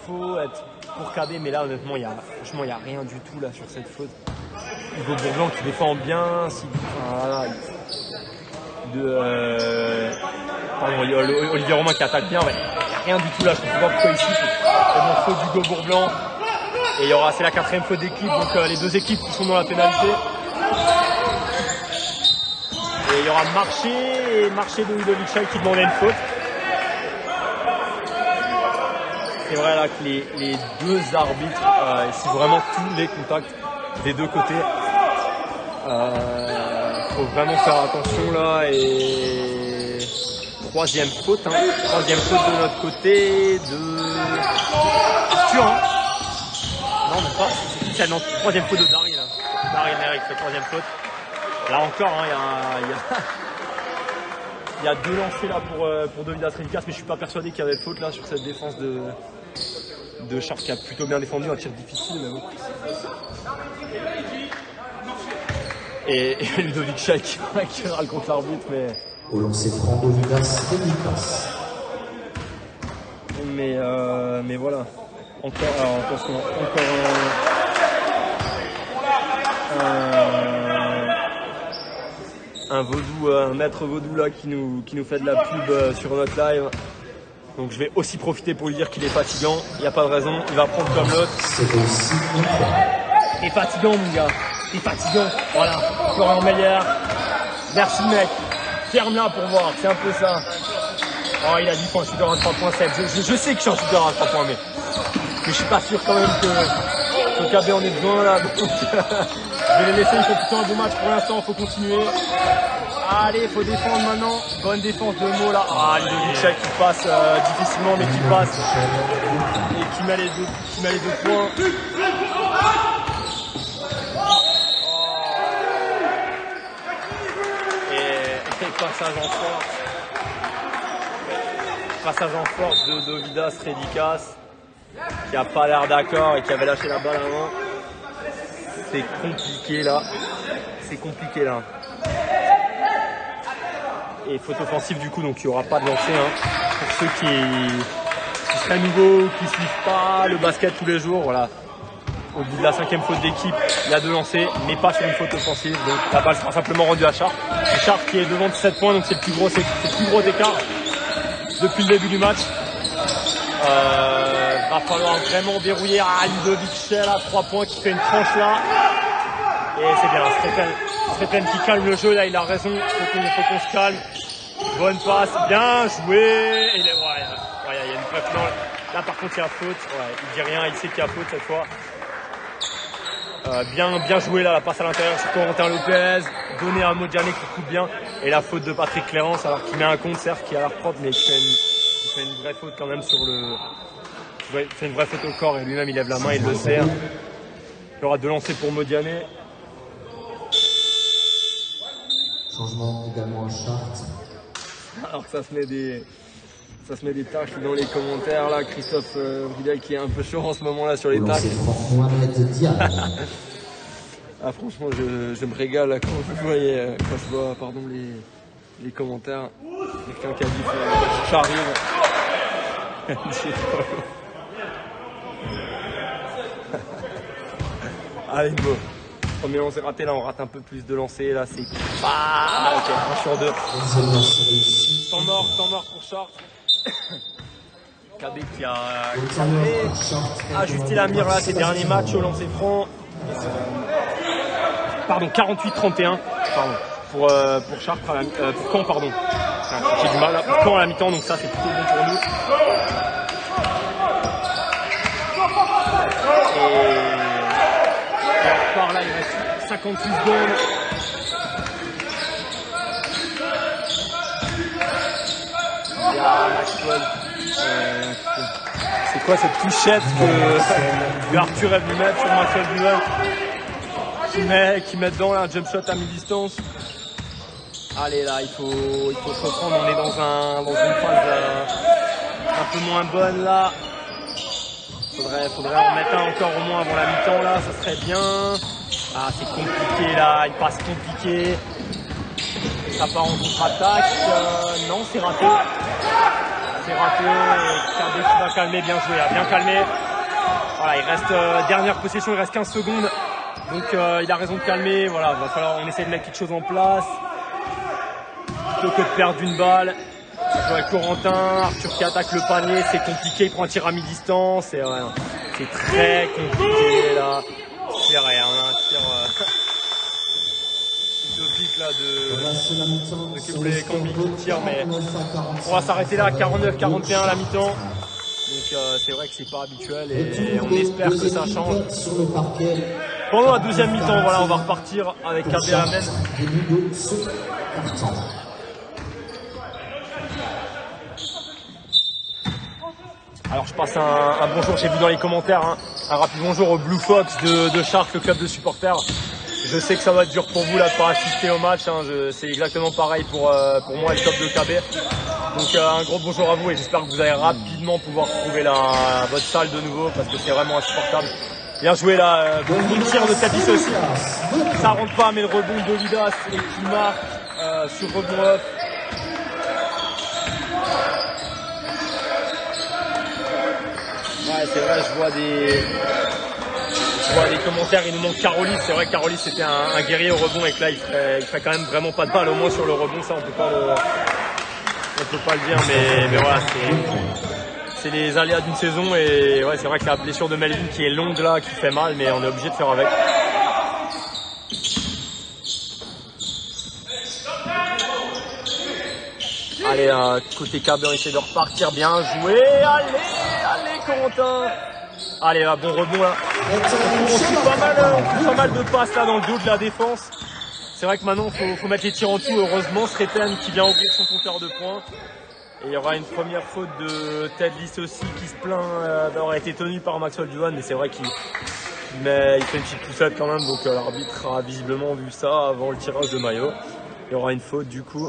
faux, être pour KB, mais là honnêtement franchement il y a rien du tout là sur cette faute. Hugo Bourglan qui défend bien, Olivier Romain qui attaque bien, il n'y a rien du tout là, je ne comprends pas pourquoi ici. C'est bon, faute d'Hugo Bourglan. Et c'est la 4e faute d'équipe, donc les 2 équipes qui sont dans la pénalité. Et il y aura Marché de Ludovic qui demandait une faute. C'est vrai là que les 2 arbitres, ici vraiment tous les contacts des 2 côtés. Faut vraiment faire attention là. Et 3e faute, 3e faute de notre côté de Arthur. Non, mais pas. C'est la 3e faute de Daryl. Daryl Merrick, la 3e faute. Là encore, il y a 2 lancers là pour Dovidas Redicas, mais je suis pas persuadé qu'il y avait faute là sur cette défense de Chartres qui a plutôt bien défendu, un tir difficile, mais bon. Et Ludovic Chai qui râle contre l'arbitre, mais. Au lancer franc, Dovidas Redicas. Mais voilà. Encore un vaudou, un maître vaudou là qui nous fait de la pub sur notre live. Donc je vais aussi profiter pour lui dire qu'il est fatigant. Il n'y a pas de raison, il va prendre comme l'autre. C'est aussi une fois. T'es fatigant mon gars, t'es fatigant. Voilà, Florian Meyer. Merci mec, ferme là pour voir, c'est un peu ça. Oh il a dit un shooter à 3 points 7. Je sais que je suis un shooter à 3 points mais je suis pas sûr quand même que KB en ait besoin là. Donc je vais les laisser, ils font plutôt un bon match pour l'instant, il faut continuer. Allez, il faut défendre maintenant. Bonne défense de Mo là. Ah, Ludovic qui passe difficilement mais qui passe. Et qui met les 2 points. Et passage en force. Passage en force de Dovidas Redicas. Qui a pas l'air d'accord et qui avait lâché la balle avant. C'est compliqué là. C'est compliqué là. Et faute offensive du coup, donc il n'y aura pas de lancer pour ceux qui seraient nouveaux, qui ne suivent pas le basket tous les jours. Voilà. Au bout de la 5e faute d'équipe, il y a 2 lancers, mais pas sur une faute offensive. Donc la balle sera simplement rendue à Chartres. Chartres qui est devant de 7 points, donc c'est le plus gros écart depuis le début du match. Va falloir vraiment verrouiller Ludovic à 3 points qui fait une tranche là. Et c'est bien, Sreten qui calme le jeu là, il a raison, faut qu'on se calme. Bonne passe, bien joué. Et il y a une vraie plan. Là par contre il y a faute, il dit rien, il sait qu'il y a faute cette fois. Bien joué là, la passe à l'intérieur sur Corentin Lopez, donné à Modiane qui coupe bien. Et la faute de Patrick Clérance alors qu'il met un compte certes qui a l'air propre mais qui fait une vraie faute quand même sur le. Il fait une vraie faute au corps et lui-même il lève la main, il le sert. Il y aura 2 lancers pour Modiane. Changement également à Chartres. Alors ça se met des tacles dans les commentaires là. Christophe Vidal qui est un peu chaud en ce moment là sur les tacles. Mohamed Diallo. Ah franchement je me régale là, quand je vois les commentaires. Quelqu'un qui a dit j'arrive. Allez go. Premier lancé raté, là on rate un peu plus de lancers, là c'est pas ok, 1 sur 2. Temps mort pour Chartres. KB qui a ajusté la mire là, ses derniers matchs au lancer franc. Pardon, 48-31 pour Chartres, pour Caen pardon. J'ai du mal là, pour Caen à la mi-temps, donc ça c'est plutôt bon pour nous. Et par là il reste 56 secondes. Il y a Maxwell. C'est quoi cette touchette que Arthur est venu mettre sur Maxwell Duval qui met dedans là, un jump shot à mi-distance. Allez là, il faut se reprendre, on est dans une phase un peu moins bonne là. Faudrait en mettre un encore au moins avant la mi-temps là, ça serait bien. Ah c'est compliqué là, une passe compliquée. Ça part en contre-attaque. Non, c'est raté. C'est raté. KB qui va calmer, bien joué, bien calmé. Voilà, il reste dernière possession, il reste 15 secondes. Donc il a raison de calmer. Voilà, va falloir on essaie de mettre quelque chose en place. Plutôt que de perdre une balle. Avec Corentin, Arthur qui attaque le panier, c'est compliqué, il prend un tir à mi-distance, c'est très compliqué là. C'est rien, on a un tir utopique là de Cambi qui tire, mais on va s'arrêter là à 49-41 à la mi-temps. Donc c'est vrai que c'est pas habituel et on espère que ça change. Pendant la deuxième mi-temps, voilà, on va repartir avec KB à la main. Alors je passe un bonjour, j'ai vu dans les commentaires, un rapide bonjour au Blue Fox de Shark, le club de supporters. Je sais que ça va être dur pour vous là de pas assister au match, c'est exactement pareil pour moi et le club de KB. Donc un gros bonjour à vous et j'espère que vous allez rapidement pouvoir trouver votre salle de nouveau parce que c'est vraiment insupportable. Bien joué là, bon tir de Tapis aussi. Ça rentre pas mais le rebond de Vidas et qui marque sur rebond off. Ouais, c'est vrai, je vois des commentaires, il nous manque Carolis. C'est vrai que Carolis c'était un guerrier au rebond et que là il ferait quand même vraiment pas de balle, au moins sur le rebond, ça on peut pas le dire, mais voilà, c'est les aléas d'une saison et ouais, c'est vrai que la blessure de Melvin qui est longue là, qui fait mal, mais on est obligé de faire avec. Allez, côté KB, on essaie de repartir, bien joué, allez Corentin. Allez, bon rebond là. On trouve pas mal de passes là dans le dos de la défense. C'est vrai que maintenant, faut mettre les tirs en dessous. Heureusement, Sreten qui vient ouvrir son compteur de points. Et il y aura une première faute de Ted Lys aussi qui se plaint d'avoir été tenu par Maxwell Duval. Mais c'est vrai qu'il fait une petite poussette quand même. Donc l'arbitre a visiblement vu ça avant le tirage de maillot. Il y aura une faute du coup.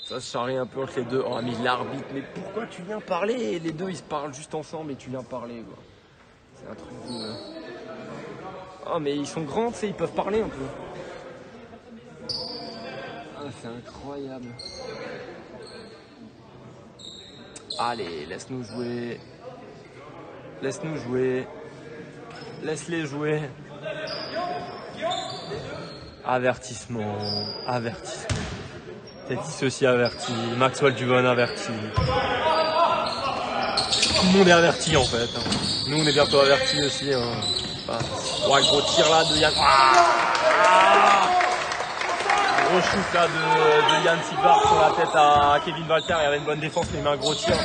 Ça se charrie un peu entre les deux. Oh mais l'arbitre, mais pourquoi tu viens parler? Les deux ils se parlent juste ensemble et tu viens parler quoi. C'est un truc de... Oh mais ils sont grands, tu sais, ils peuvent parler un peu. Ah c'est incroyable. Allez, laisse-nous jouer. Laisse-nous jouer. Laisse-les jouer. Avertissement. Avertissement. Tétis aussi averti. Maxwell Duval averti. Tout le monde est averti en fait. Nous on est bientôt avertis aussi. Ouais, gros tir là de Yann. Gros shoot là de Yann Silva sur la tête à Kevin Walter. Il y avait une bonne défense mais il met un gros tir.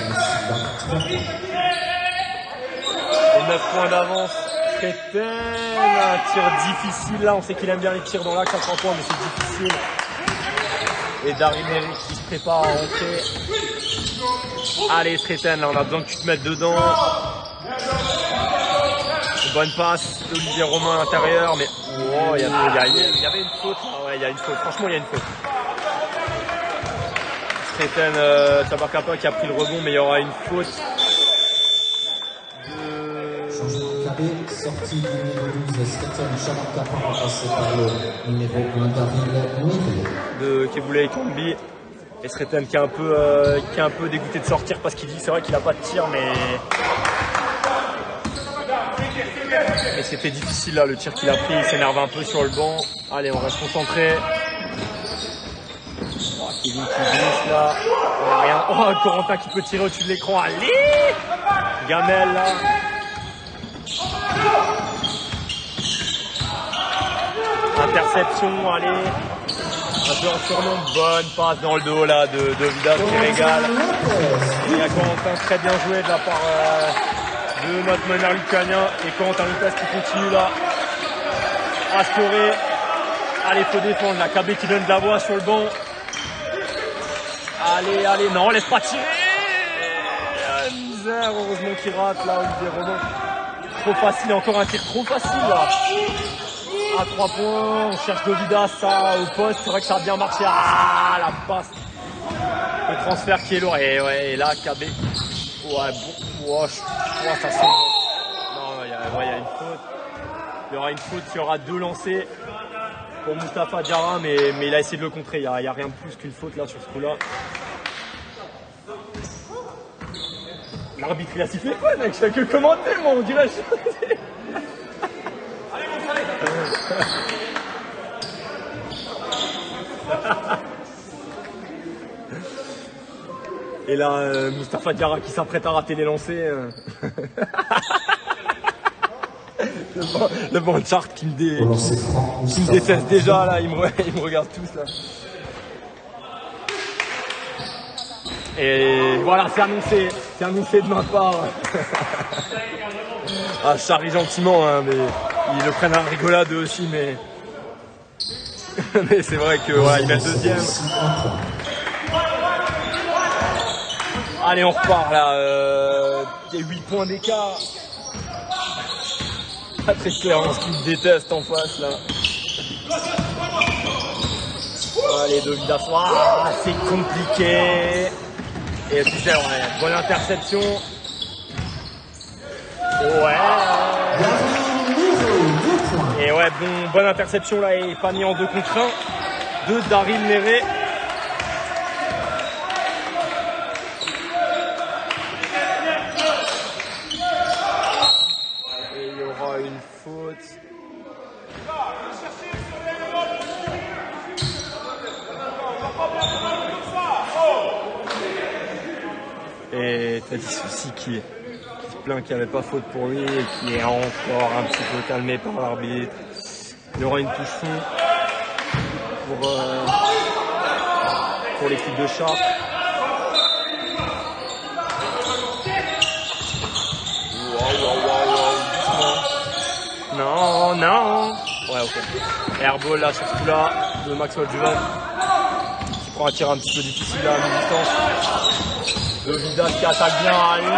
Et 9 points d'avance. C'était un tir difficile là. On sait qu'il aime bien les tirs dans l'axe à 3 points mais c'est difficile. Et Daryl Merrick qui se prépare à rentrer. Allez Sreten, là on a besoin que tu te mettes dedans. Une bonne passe d'Olivier Romain à l'intérieur, mais oh, il y avait une faute. Ah ouais, il y a une faute, franchement il y a une faute. Sreten, Sabakapa qui a pris le rebond, mais il y aura une faute sortie du numéro 12, Sreten Sabakapa remplacé par le numéro 1 Daryl Keboulé Cambi. Et Sreten qui est un peu dégoûté de sortir parce qu'il dit c'est vrai qu'il a pas de tir mais c'était difficile là le tir qu'il a pris, il s'énerve un peu sur le banc. Allez on reste concentré. Oh, Kevin qui glisse là. On a rien. Oh Corentin qui peut tirer au-dessus de l'écran. Allez Gamel là. Interception, allez. Un peu en surnom, bonne passe dans le dos là de Vidas qui régale. Il y a Corentin très bien joué de la part de notre meneur lituanien. Et Corentin Lucas qui continue là à scorer. Allez, faut défendre. La KB qui donne de la voix sur le banc. Allez, allez, non, laisse pas tirer. Ah, misère, heureusement qu'il rate là, Olivier Robin. Trop facile, encore un tir trop facile là. À 3 points, on cherche Dovidas ça au poste, c'est vrai que ça a bien marché. Ah, la passe. Le transfert qui est lourd. Et ouais, et là, KB. Ouais, bon, ça c'est. Non, il y a une faute. Il y aura une faute, il y aura 2 lancers pour Moustapha Diarra, mais il a essayé de le contrer. Il n'y a rien de plus qu'une faute là sur ce coup-là. L'arbitre il a sifflé quoi, mec? Je fais que commenter, moi, on dirait. Et là, Moustapha Diarra qui s'apprête à rater les lancers. Le banc de charte qui me déteste déjà, là, ils me regardent tous là. Et voilà, c'est annoncé de ma part. Ah, je charrie gentiment, hein, mais ils le prennent à la rigolade eux aussi, mais mais c'est vrai que voilà, il met le deuxième. Allez, on repart là. Il y a 8 points d'écart. Patrick Clérance qui me déteste en face là. Allez, Dovidas, c'est compliqué. Et tu sais, ouais, bonne interception. Ouais. Et ouais, bonne interception là et pas mis en 2 contre 1 de Daryl Néré. Et il y aura une faute. Et Tadis aussi qui se plaint qu'il n'y avait pas faute pour lui et qui est encore un petit peu calmé par l'arbitre. Il y aura une touche fond pour l'équipe de Chartres. Non, non. Ouais, ok. Airball là sur ce coup-là de Maxwell Juven qui prend un tir un petit peu difficile là à mi-distance. Dovidas qui attaque bien, allez,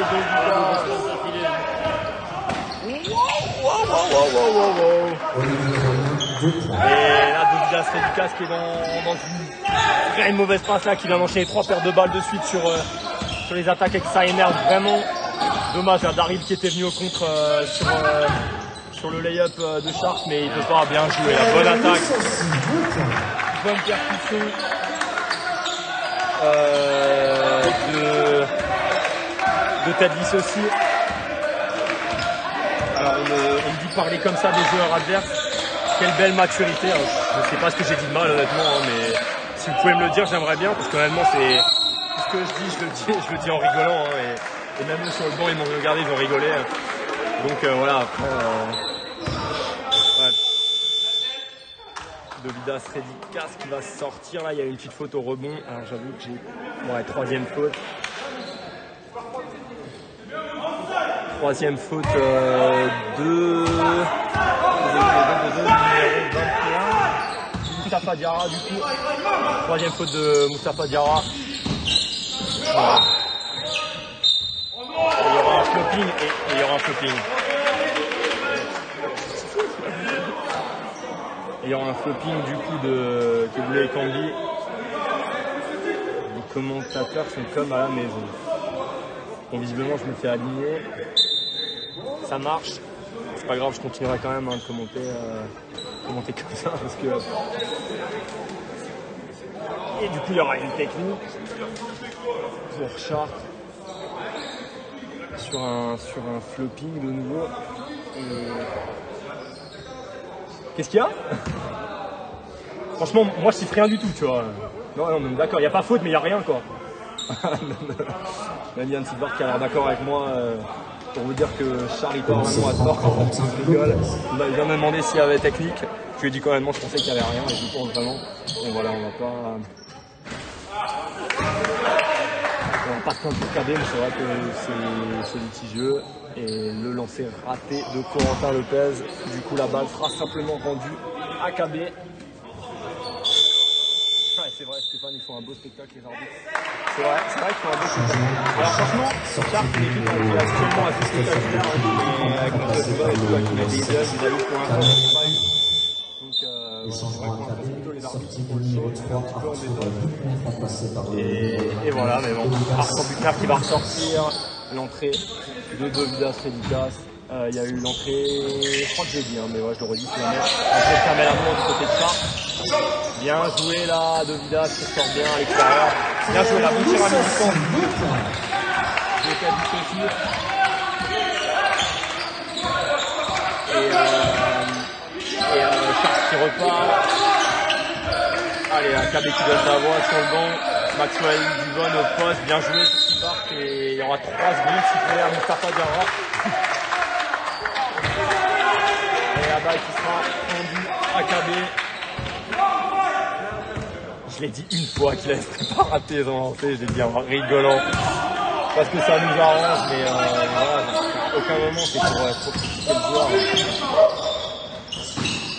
Dovidas. Et là, Dovidas Réducas qui est dans une très mauvaise passe là, qui vient d'enchaîner 3 paires de balles de suite sur les attaques et que ça énerve vraiment. Dommage à Daryl qui était venu au contre sur le lay-up de Chartres, mais il peut pas bien jouer. La bonne attaque, bonne percussion. De Tadlis aussi. Alors on me dit parler comme ça des joueurs adverses. Quelle belle maturité. Alors, je ne sais pas ce que j'ai dit de mal honnêtement, hein, mais si vous pouvez me le dire, j'aimerais bien parce qu'honnêtement c'est tout ce que je le dis en rigolant. Hein, et même eux sur le banc ils m'ont regardé, ils ont rigolé. Donc voilà, après ouais. Dovidas Réducas qui va sortir là, il y a une petite faute au rebond. Alors j'avoue que j'ai 3e faute. 3e faute de Moustapha Diarra du coup. 3e faute de Moustapha Diarra. Voilà. Et il y aura un flopping et il y aura un flopping. Et il y aura un flopping du coup que voulait Cambi. Les commentateurs sont comme à la maison. Bon, visiblement je me fais aligner. Ça marche. C'est pas grave, je continuerai quand même de commenter comme ça parce que. Et du coup il y aura une technique pour Chartres sur un flopping de nouveau. Qu'est-ce qu'il y a? Franchement, moi je siffle rien du tout, tu vois. Non, mais d'accord, il n'y a pas faute, mais il n'y a rien quoi. Même Yann Silver qui a l'air d'accord avec moi pour vous dire que Charles part vraiment à tort quand on rigole. Il vient me demander s'il y avait technique. Je lui ai dit quand même, je pensais qu'il n'y avait rien et je pense vraiment. Donc voilà, on va pas tant pour KB, mais c'est vrai que c'est litigieux. Et le lancer raté de Corentin Lopez. Du coup, la balle sera simplement rendue à KB. Ouais, c'est vrai, Stéphane, ils font un beau spectacle, les arbitres. C'est vrai qu'ils font un beau spectacle. Alors franchement, Sharp, c'est une équipe qui est actuellement assez spectaculaire, avec notre joueur et tout, qui met des idoles, des amis pour un temps. Donc, Les c'est vrai changements qu'on a plutôt les arbitres sortie du numéro 3 un petit peu embêtants. remplacé par le Et voilà, mais bon, Arsène Buchner qui va ressortir l'entrée de Dovidas Redikas. Il y a eu l'entrée, je crois que j'ai dit, hein, mais ouais, je le redis, c'est la même. L'entrée de Kamel Amour du côté de Sharp. Bien joué là, Dovidas qui sort bien à l'extérieur. Bien joué là, bon tir à mi-distance. Et Sharp qui repart. Allez, KB qui donne sa voix sur le banc. Maxwell Duvon au poste, bien joué sur Spark. Et il y aura 3 secondes sifflées à Moustapha Diarra. Et la balle qui sera tendue à KB. Je l'ai dit une fois qu'il allait pas rater son lancer, je l'ai dit en rigolant. Parce que ça nous arrange, mais voilà, à aucun moment c'est pour critiquer le joueur.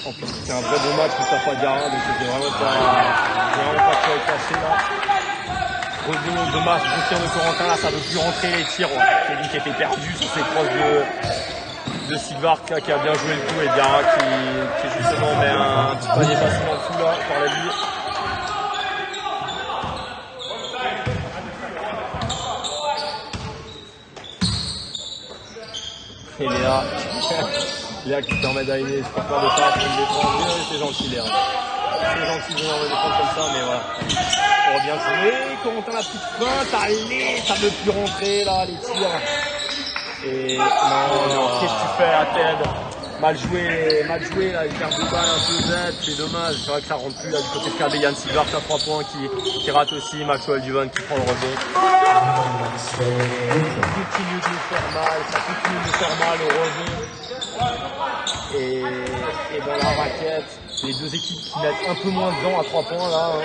En plus c'était un vrai bon match pour Moustapha Diarra, donc c'était vraiment pas quoi caché là. Rebond de masse, de tir de Corentin, là ça ne veut plus rentrer les tirs. Kevin qui était perdu sur ses proches de Sigvart qui a bien joué le coup et Diarra qui justement met un petit panier facile en dessous là par la ligne. Et Léa qui permet d'aller, je pas peur de ça, pour une défense. C'est gentil Léa. C'est gentil de venir me défendre comme ça, mais voilà. On va bien jouer, Corentin la petite feinte, allez, ça ne veut plus rentrer là, les tirs. Et non, qu'est-ce que tu fais à Ted? Mal joué là, il perd de balle un peu net, c'est dommage. C'est vrai que ça rentre plus là du côté de KB, Yann Sigvart à 3 points qui rate aussi, Maxwell Duvon qui prend le rebond. Ça continue de nous faire mal au rebond. Et dans la raquette, les deux équipes qui mettent un peu moins dedans à 3 points là. Hein.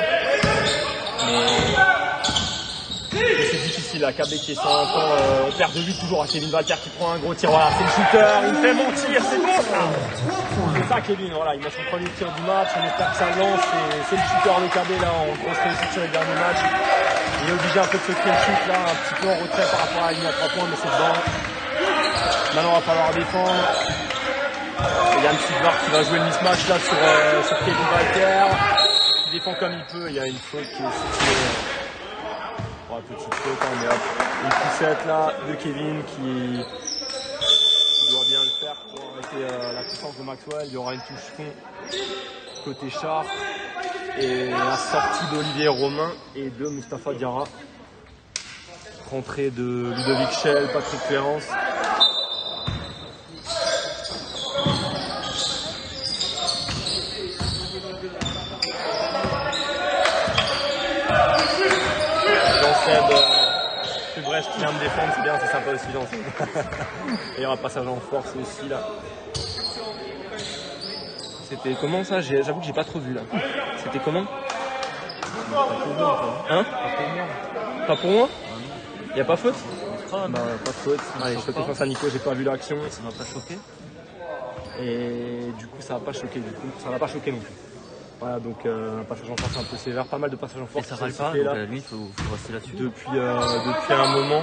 Mais c'est difficile là, KB qui est sans un temps, on perd de vue toujours à Kevin Valter qui prend un gros tir, voilà, c'est le shooter, il me fait mentir, c'est bon ça. C'est ça Kevin, voilà, il met son premier tir du match, on espère que ça lance, c'est le shooter de KB là, en grosse réussite sur les derniers matchs. Il est obligé un peu de se créer le shoot là, un petit peu en retrait par rapport à la ligne à 3 points, mais c'est dedans. Maintenant il va falloir défendre. Il y a un petit Sigvart qui va jouer le mismatch là sur Kevin Valter. Il défend comme il peut, il y a une faute qui est située. Petite faute, hein, mais hop, une poussette là de Kevin qui doit bien le faire pour arrêter la puissance de Maxwell. Il y aura une touche fond côté Sharp et la sortie d'Olivier Romain et de Moustapha Diarra. Rentrée de Ludovic Schell, Patrick Clérance. Brest qui vient de défendre, c'est bien, c'est sympa aussi dans ce. Et il y aura un passage en force aussi là. C'était comment ça? J'avoue que j'ai pas trop vu là. C'était comment? Hein? Pas pour moi? Y'a pas faute? Bah pas de faute. Allez, je fais confiance à Nico, j'ai pas vu l'action. Ça m'a pas choqué. Et du coup ça va pas choquer ça va pas choquer non plus. Voilà, donc un passage en force un peu sévère, pas mal de passages en force. Et ça râle pas, donc à la limite, faut rester là-dessus. Depuis un moment.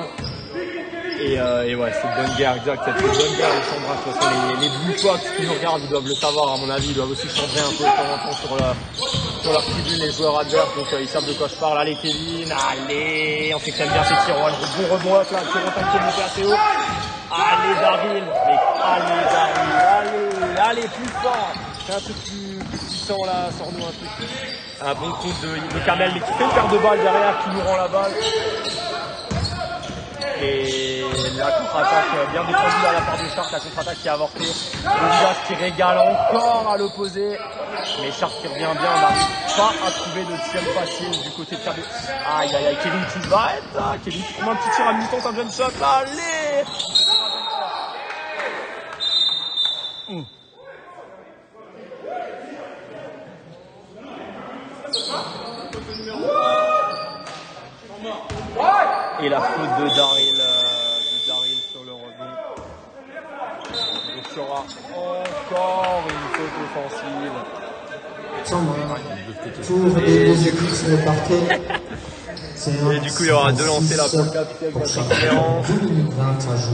Et ouais, c'est une bonne guerre, exact. C'est une bonne guerre, les Chambras. De toute façon, les Blue Fox qui nous regardent, ils doivent le savoir, à mon avis. Ils doivent aussi changer un peu de temps en temps sur leur tribune, les joueurs adverses. Donc ils savent de quoi je parle. Allez, Kevin, allez, on sait que t'aimes bien ces tirs. Ouais, bon rebond là, Corentin qui est monté assez haut. Allez, Darville, allez, plus fort. C'est un truc plus puissant là, sors-nous un truc. Un bon coup de Kamel, mais qui fait une paire de balles derrière, qui nous rend la balle. Et la contre-attaque bien défendue à la part des Sharks, la contre-attaque qui a avorté. Dovidas qui régale encore à l'opposé. Mais Sharks qui revient bien, on n'arrive pas à trouver de tir facile du côté de KB. Aïe aïe aïe, Kevin qui va être là. Kevin qui prend un petit tir à mi-temps, un jump shot. Allez! Et la faute de Daryl sur le rebond. Donc il y aura encore une faute offensive. Pour les deux équipes sur le parquet. Et du coup, il y aura 2 lancers là pour le capitaine Patrick Cléance.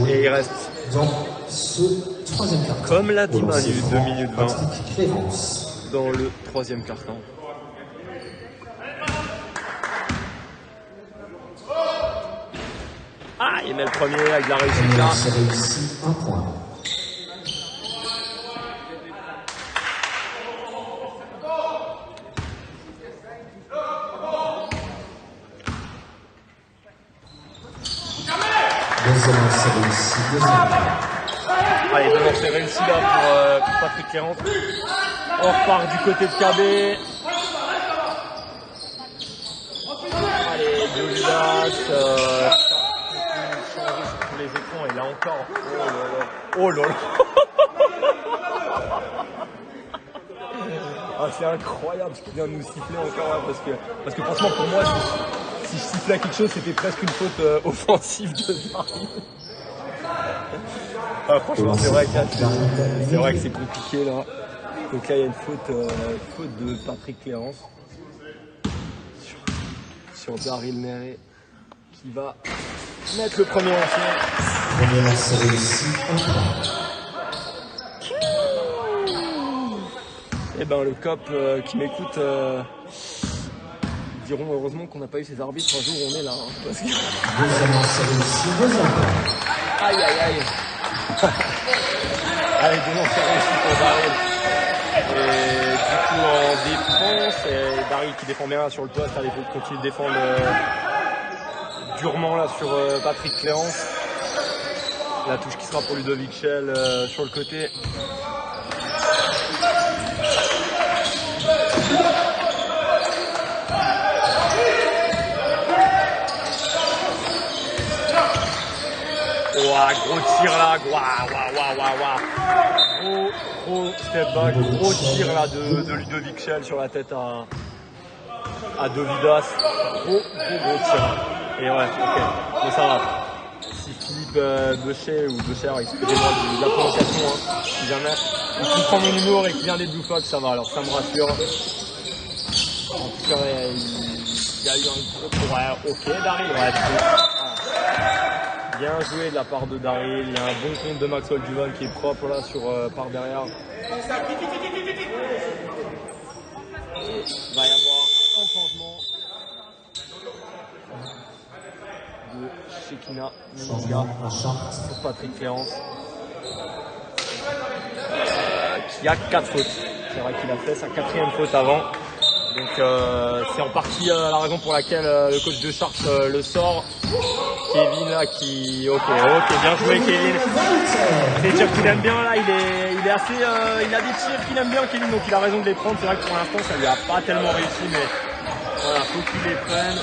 Et il reste dans ce troisième carton. Comme l'a dit Manu, 2 minutes 20 dans le troisième carton. Ah, il met le premier avec la réussite là. C'est réussi, 1 point. Deuxième lancé réussi, Allez, 2 lancers réussis là pour Patrick Cléance. On repart du côté de KB. Allez, Douglas. Changer sur tous les écrans et là encore. Oh là là. Ah, c'est incroyable ce qu'il vient de nous siffler encore là, parce que franchement pour moi si je sifflais quelque chose c'était presque une faute offensive de Daryl. Ah, franchement c'est vrai que c'est compliqué là. Donc là il y a une faute de Patrick Cléance sur Daryl Néré qui va mettre le premier lancé. Premier lancé réussi, 1 point. Eh ben le cop qui m'écoute diront heureusement qu'on n'a pas eu ces arbitres un jour où on est là. Hein, parce que... Deuxième lancé réussi, 2 points. Aïe aïe aïe. Allez, 2 lancers réussis pour Daryl. Et du coup en défense, et Daryl qui défend bien sur le poste, allez, il faut continuer de défendre durement là sur Patrick Cléance. La touche qui sera pour Ludovic Schell sur le côté. Ouah, gros tir là, gros step back, gros tir là de Ludovic Schell sur la tête à Dovidas. Gros tir. Et ouais, ok, mais ça va. Si Philippe Becher ou Becher, excusez-moi de la prononciation, hein, si jamais il comprend mon humour et qu'il vient des Blue Fox, ça va, alors ça me rassure. En tout cas, il y a eu un gros... Ouais, ok, Daryl, ouais, bien joué de la part de Daryl, il y a un bon compte de Maxwell Duval qui est propre là sur par derrière. Il va y avoir un changement de Shekina Minga pour Patrick Cléance qui a 4 fautes. C'est vrai qu'il a fait sa 4e faute avant. Donc c'est en partie la raison pour laquelle le coach de Sharks le sort. Kevin là qui... Ok, bien joué Kevin. Les tirs qu'il aime bien là, il est assez... il a des tirs qu'il aime bien Kevin, donc il a raison de les prendre. C'est vrai que pour l'instant ça lui a pas tellement réussi, mais voilà, faut qu'il les prenne.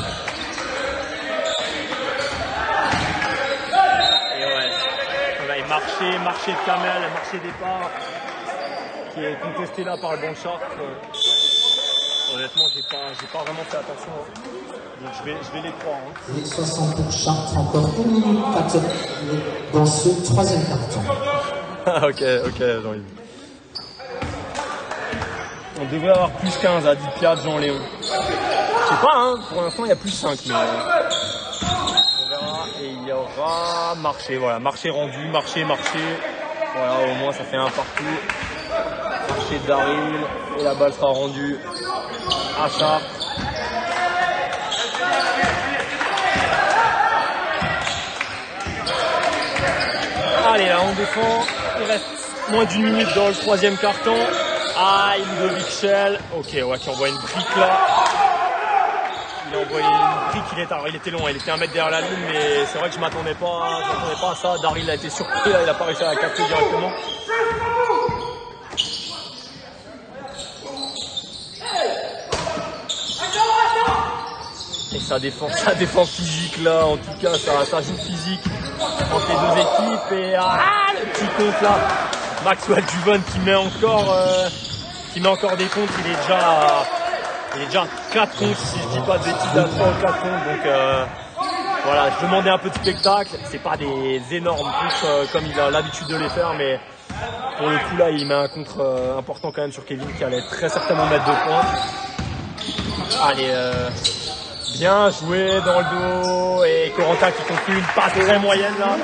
Et ouais, voilà, et marché de Kamel, marché départ, qui est contesté là par le bon Shark. Honnêtement, j'ai pas vraiment fait attention. Hein. Donc je vais les croire. Hein. Et 60 pour Chartres, encore 1 minute 4 dans ce troisième carton. ok, Jean-Yves. On devrait avoir plus 15 à 10 piastres, Jean-Léon. Je sais pas, hein, pour l'instant il y a plus 5, mais on verra. Et il y aura marché, voilà, marché rendu, marché. Voilà, au moins ça fait un partout. Marché de Daryl, et la balle sera rendue à Chartres. Allez, là on défend, il reste moins d'1 minute dans le troisième carton. Ah, Ludovic Schell, ok, ouais, qui envoie une brique là. Il a envoyé une brique, il était long, il était 1 mètre derrière la ligne, mais c'est vrai que je m'attendais pas à ça. Daryl a été surpris là, il a pas réussi à la capter directement. Et ça défend physique là, en tout cas ça joue physique entre les deux équipes. Et le petit compte là, Maxwell Duval qui met encore des comptes, il est déjà à 4 comptes si je dis pas de bêtises, à 3 ou 4 comptes. Donc voilà, je demandais un peu de spectacle. C'est pas des énormes contres comme il a l'habitude de les faire, mais pour le coup là, il met un contre important quand même sur Kevin qui allait très certainement mettre 2 points. Allez, bien joué dans le dos et Corentin qui conclut une passe très moyenne là.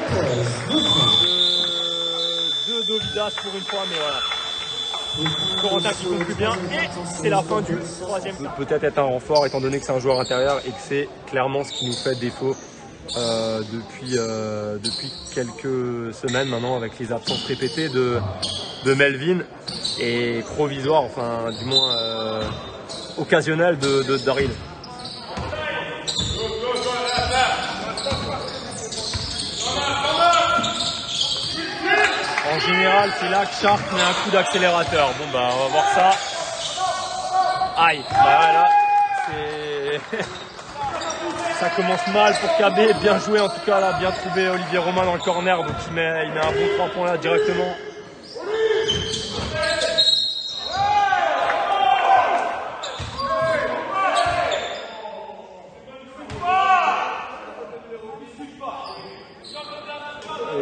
De Dovidas pour une fois, mais voilà. Corentin qui conclut bien et c'est la fin du 3e quart. Peut-être être un renfort étant donné que c'est un joueur intérieur et que c'est clairement ce qui nous fait défaut depuis quelques semaines maintenant avec les absences répétées de Melvin et provisoire, enfin du moins occasionnel de Daryl. En général, c'est là que Sharp met un coup d'accélérateur. Bon bah on va voir ça. Aïe, bah là, c'est... ça commence mal pour KB. Bien joué en tout cas là, bien trouvé Olivier Romain dans le corner. Donc il met un bon 3 points là directement.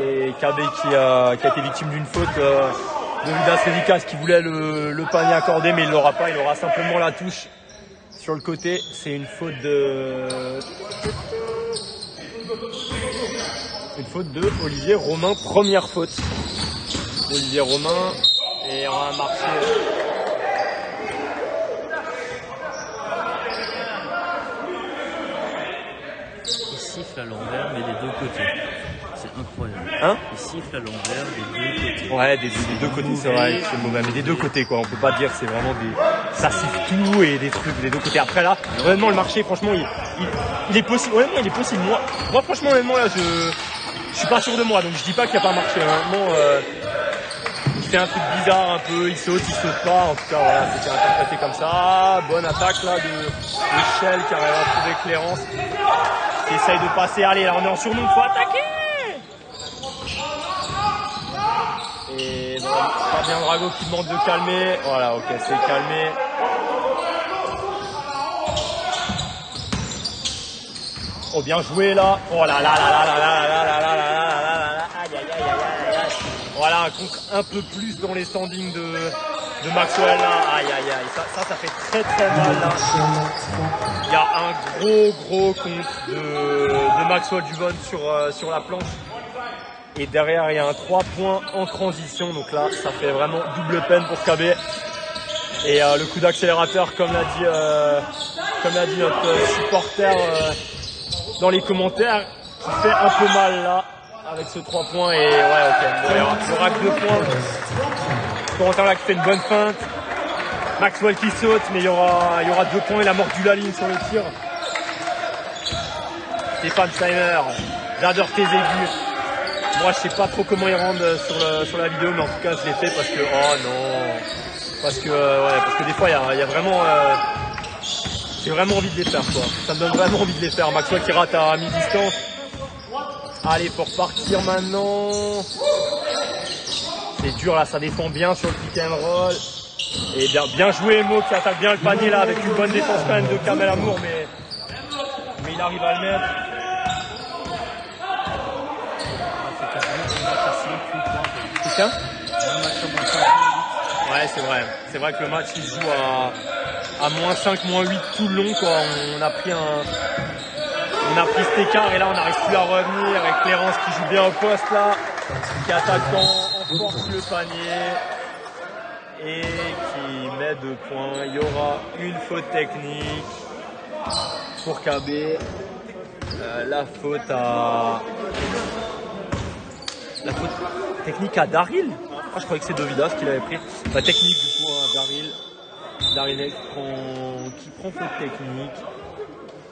Et KB qui a été victime d'une faute de Vidas Rezikas qui voulait le panier accordé, mais il l'aura pas, il aura simplement la touche sur le côté. C'est une faute de Olivier Romain, première faute d'Olivier Romain, et on va marcher. Il siffle à l'envers, mais des deux côtés. C'est incroyable. Hein? Il siffle à l'envers des deux côtés. Ouais, des deux côtés, c'est vrai, c'est mauvais, mais des deux côtés quoi. On peut pas dire, c'est vraiment des, ça siffle tout et des trucs des deux côtés. Après là, honnêtement le marché, franchement, il est possible. Honnêtement, il est possible. Moi franchement, honnêtement là, je suis pas sûr de moi, donc je dis pas qu'il n'y a pas marché. Honnêtement, il fait un truc bizarre un peu, il saute pas. En tout cas, voilà, c'était interprété comme ça. Bonne attaque là de Michel qui arrive à trouver Clérance. Qui essaye de passer. Allez, là on est en surnom, faut attaquer. Et Fabien Drago qui demande de calmer. Voilà, ok, c'est calmé. Oh, bien joué là. Oh là là là là là là là là là là là là. Aïe aïe aïe aïe aïe. Voilà, un contre un peu plus dans les standings de Maxwell là. Aïe aïe aïe. Ça fait très très mal là. Il y a un gros contre de Maxwell Dubonne sur la planche. Et derrière, il y a un 3 points en transition. Donc là, ça fait vraiment double peine pour KB. Et le coup d'accélérateur, comme l'a dit notre supporter dans les commentaires, qui fait un peu mal là, avec ce 3 points. Et ouais, ok. Bon, il y aura que 2 points. Corentin là qui fait une bonne feinte. Maxwell qui saute, mais il y aura 2 points. Il a mordu la ligne sur le tir. Stéphane Steiner, j'adore tes aigus. Moi, je sais pas trop comment ils rendent sur la vidéo, mais en tout cas, je l'ai fait parce que, oh non, parce que des fois, il y a vraiment, j'ai vraiment envie de les faire, quoi. Ça me donne vraiment envie de les faire. Maxwell qui rate à mi-distance. Allez, faut repartir maintenant. C'est dur là, ça défend bien sur le pick and roll. Et bien joué Mo qui attaque bien le panier là avec une bonne défense quand même de Kamel Amour, mais il arrive à le mettre. Ouais, c'est vrai. C'est vrai que le match il se joue à -5, -8 tout le long, quoi. On a pris cet écart et là on n'arrive plus à revenir. Avec Clérance qui joue bien au poste là, qui attaque en force le panier et qui met 2 points. Il y aura une faute technique pour KB. La faute technique à Daryl. Ah, je croyais que c'est Dovidas qui l'avait pris. La technique du coup à Daryl qui prend faute technique.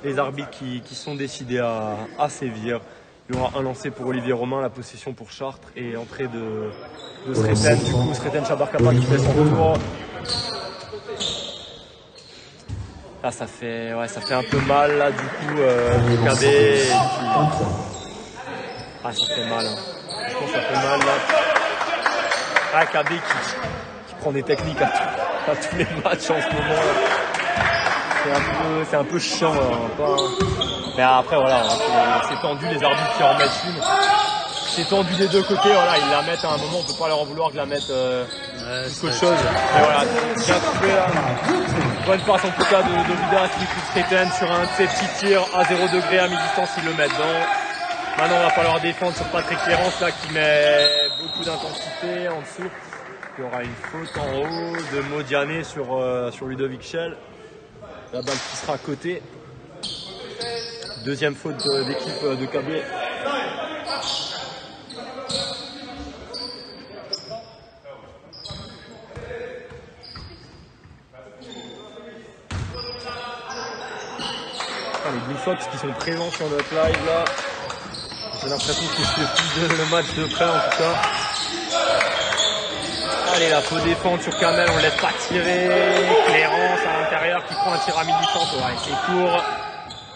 Les arbitres qui sont décidés à sévir. Il y aura un lancé pour Olivier Romain, la possession pour Chartres et entrée de Sreten. Du coup, Sreten Chabarkapa qui fait son retour. Là, ça fait un peu mal là du coup KB. Ah, ça fait mal. Hein. Franchement, ça fait mal là. Ah, KB qui prend des techniques à tous les matchs en ce moment. C'est un peu chiant. Hein. Mais après, voilà, c'est tendu, les arbitres qui en remettent une. C'est tendu des deux côtés, voilà, ils la mettent à un moment, on peut pas leur en vouloir de la mettre plus qu'autre chose. Mais voilà, bien trouvé là. Bonne passe en tout cas de Vidas qui pousse Treten sur un de ses petits tirs à 0 degré à mi-distance, ils le mettent dedans. Maintenant, il va falloir défendre sur Patrick Clérance là qui met beaucoup d'intensité en dessous. Il y aura une faute en haut de Modiane sur Ludovic Schell. La balle qui sera à côté. Deuxième faute d'équipe de KB. Les Blue Fox qui sont présents sur notre live là. J'ai l'impression qu'ils suivent le match de près en tout cas. Allez, là, faut défendre sur Kamel, on ne laisse pas tirer. Clérance à l'intérieur qui prend un tir à mi-distance. Ouais, c'est court.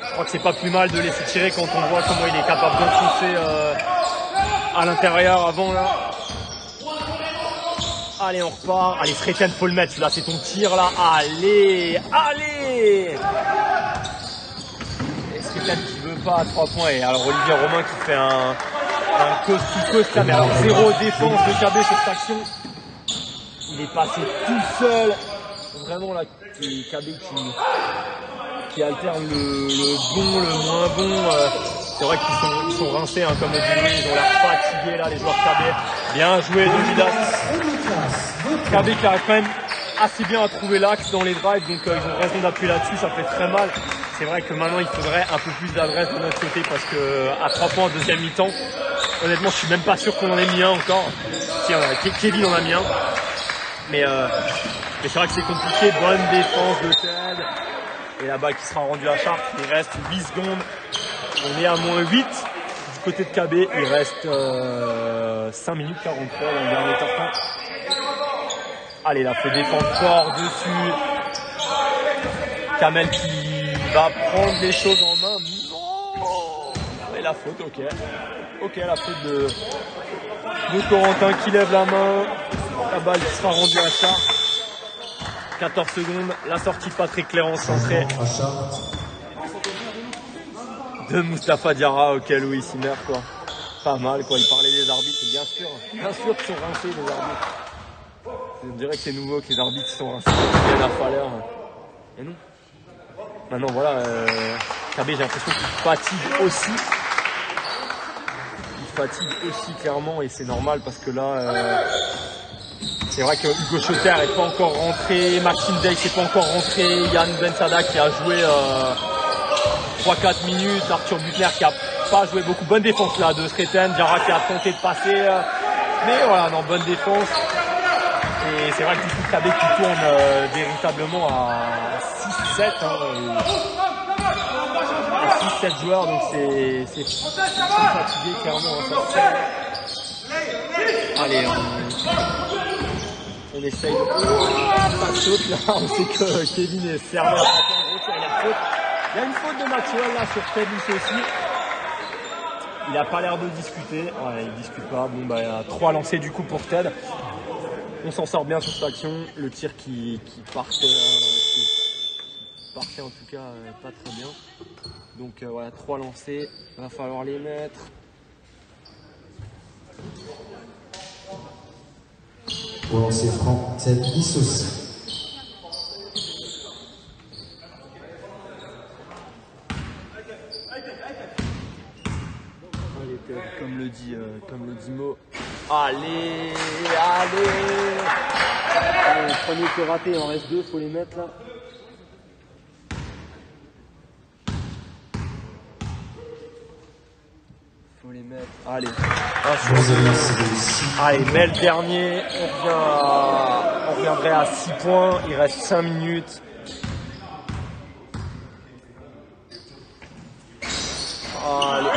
Je crois que c'est pas plus mal de laisser tirer quand on voit comment il est capable d'enfoncer à l'intérieur avant là. Allez, on repart. Allez, Sreten, faut le mettre. Là, c'est ton tir là. Allez, allez. Sreten qui veut pas à 3 points. Et alors Olivier Romain qui fait un coast-to-coast là, mais alors 0 défense de KB sur cette action. Il est passé tout seul. Vraiment là, KB qui alterne le bon, le moins bon. C'est vrai qu'ils sont rincés, hein, comme on dit, ils ont l'air fatigués là, les joueurs KB. Bien joué de Vidas. KB qui arrive quand même assez bien à trouver l'axe dans les drives, donc ils ont raison d'appuyer là-dessus, ça fait très mal. C'est vrai que maintenant il faudrait un peu plus d'adresse de notre côté parce que à 3 points en deuxième mi-temps, honnêtement je suis même pas sûr qu'on en ait mis un encore. Si, Kevin en a mis un. Mais c'est vrai que c'est compliqué, bonne défense de Ted. Et la balle qui sera rendue à Chartres, il reste 8 secondes. On est à moins 8 du côté de KB, il reste 5 minutes 43 dans le dernier temps. Allez, là, faut défendre fort dessus. Kamel qui va prendre les choses en main. Non. Et la faute, ok. Ok, la faute de Corentin qui lève la main. La balle qui sera rendue à Chartres. 14 secondes, la sortie de Patrick Clérance centrée de Moustapha Diarra, ok, Louis Simmer, quoi. Pas mal, quoi. Il parlait des arbitres, bien sûr qu'ils sont rincés, les arbitres. On dirait que c'est nouveau que les arbitres sont rincés. Il y en a fallu. Et non. Maintenant, voilà, KB, j'ai l'impression qu'il fatigue aussi. Il fatigue aussi, clairement, et c'est normal parce que là. C'est vrai que Hugo Schotter n'est pas encore rentré, Maxime Day n'est pas encore rentré, Yann Bensada qui a joué 3-4 minutes, Arthur Butler qui a pas joué beaucoup. Bonne défense là de Sreten, Diarra qui a tenté de passer, mais voilà, non, bonne défense. Et c'est vrai que du coup KB qui tourne véritablement à 6-7, à 6-7 joueurs, donc c'est fatigué clairement. Allez, on essaye de pas saute là, on sait que Kevin est serveur en gros sur la faute. Il y a une faute de Maxwell là sur Tedlis aussi. Il n'a pas l'air de discuter. Ouais, il discute pas. Bon bah il y a 3 lancés du coup pour Ted. On s'en sort bien sur cette action. Le tir qui partait en tout cas pas très bien. Donc voilà, 3 lancés. Il va falloir les mettre. Pour lancer franc, Ted aussi. Allez Ted, comme le dit Mo. Allez. Le premier qui est raté, il en reste 2, faut les mettre là. Faut les mettre. Allez. Allez, mais le dernier, on reviendrait à 6 points, il reste 5 minutes. Allez,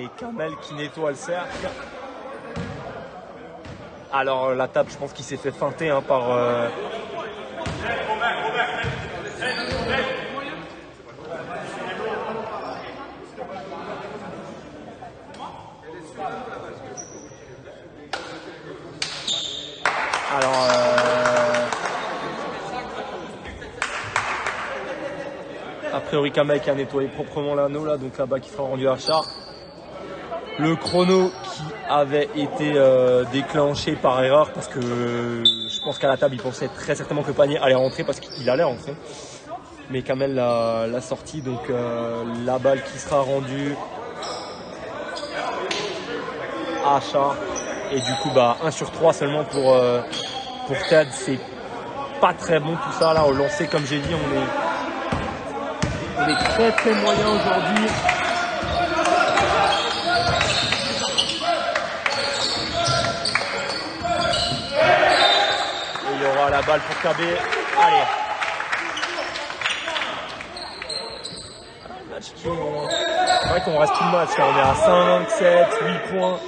Et Kamel qui nettoie le cercle. Alors la table, je pense qu'il s'est fait feinter par... priori Kamel qui a nettoyé proprement l'anneau là, donc là-bas qui sera rendu à Char. Le chrono qui avait été déclenché par erreur parce que je pense qu'à la table il pensait très certainement que le panier allait rentrer parce qu'il allait rentrer. Mais Kamel l'a sorti, donc la balle qui sera rendue à Char. Et du coup 1 sur 3 seulement pour Ted, c'est pas très bon tout ça là au lancer, comme j'ai dit on est très très moyen aujourd'hui. Et il y aura la balle pour KB. Allez. C'est vrai qu'on reste tout le match, là. On est à 5, 7, 8 points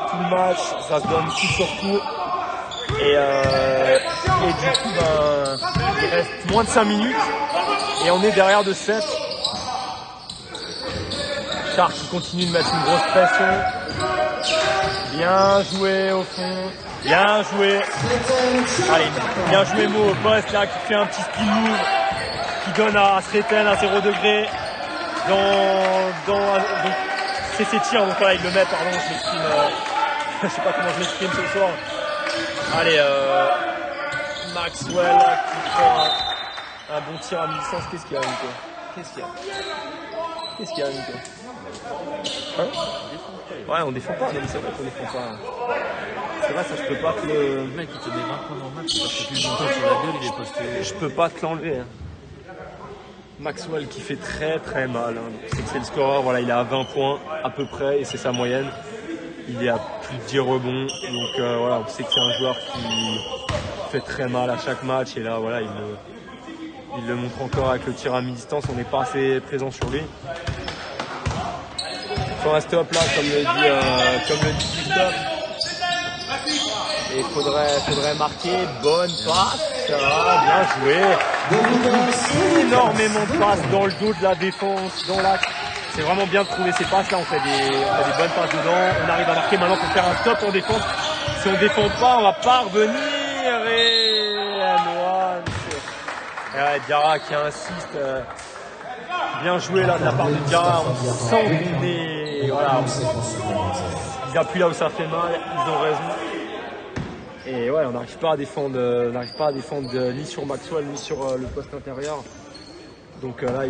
tout le match, ça se donne tout sur tout. Et du coup il reste moins de 5 minutes et on est derrière de 7. Char qui continue de mettre une grosse pression. Bien joué au fond, bien joué. Allez, bien joué Mo au poste là qui fait un petit spin move qui donne à Sreten à 0 degré. Donc c'est ses tirs, donc là il le met, pardon, je m'exprime, je sais pas comment je m'exprime ce soir. Allez, Maxwell qui prend un bon tir à 1100, qu'est-ce qu'il y a Nico? Qu'est-ce qu'il y a Nico? Hein? Ouais, on défend pas, mais c'est vrai qu'on défend pas. C'est vrai, ça je peux pas te le... Le mec il te met 20 points dans le match parce que tu le montes sur la gueule, il est posté. Je peux pas te l'enlever. Hein. Maxwell qui fait très très mal. Hein. C'est le scoreur, voilà, il est à 20 points à peu près et c'est sa moyenne. Il est à plus de 10 rebonds. Donc voilà, on sait que c'est un joueur qui fait très mal à chaque match. Et là, voilà, il le montre encore avec le tir à mi-distance. On n'est pas assez présent sur lui. Sur un stop là, comme le dit Christophe. Et il faudrait marquer. Bonne passe. Bien joué. Énormément de passes dans le dos de la défense, dans l'axe. C'est vraiment bien de trouver ces passes là, on fait des bonnes passes dedans, on arrive à marquer. Maintenant pour faire un stop en défense, si on défend pas, on va pas revenir. Et Diarra qui insiste. Bien joué là de la part de Diarra, on sent qu'on est... Voilà, ils appuient là où ça fait mal, ils ont raison. Et ouais, on n'arrive pas à défendre, ni sur Maxwell ni sur le poste intérieur. Donc là,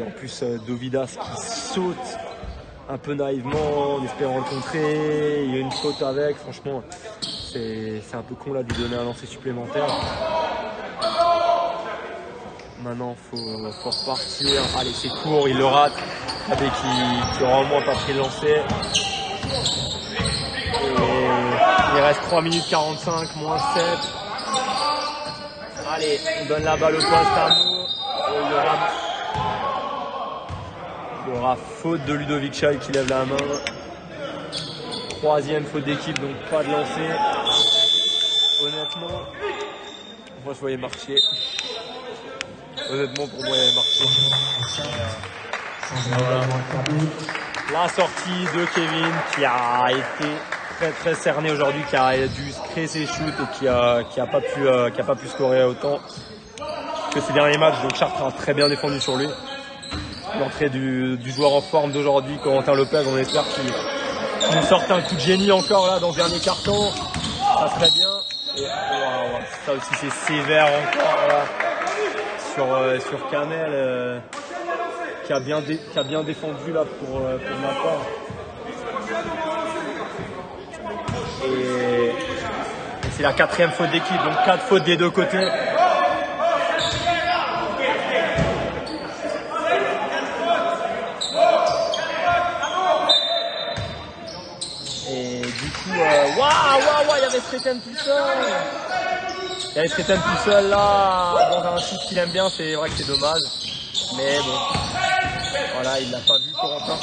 en plus Dovidas qui saute un peu naïvement en espérant le contrer. Il y a une faute avec. Franchement, c'est un peu con là de lui donner un lancer supplémentaire. Maintenant, faut repartir. Allez, c'est court, il le rate. Avec qui aura au moins pas pris le lancer. Il reste 3 minutes 45, moins 7. Allez, on donne la balle au poste à nous. Il y aura faute de Ludovic Chal qui lève la main. 3e faute d'équipe, donc pas de lancer. Honnêtement, moi je voyais marcher. Honnêtement, pour moi, il avait marché. La sortie de Kevin qui a été très très cerné aujourd'hui, qui a dû créer ses shoots et qui a pas pu scorer autant que ces derniers matchs. Donc Chartres a très bien défendu sur lui. L'entrée du joueur en forme d'aujourd'hui, Corentin Lopez, on espère qu'il nous sorte un coup de génie encore là dans le dernier carton. Ça serait bien. Et ça aussi c'est sévère encore là sur Kamel qui a bien défendu là pour ma part. Et c'est la 4e faute d'équipe, donc 4 fautes des deux côtés. Et du coup, il y avait Sreten tout seul. Il y avait Sreten tout seul là, dans un site qu'il aime bien, c'est vrai que c'est dommage. Mais bon, voilà, il l'a pas vu, Corentin.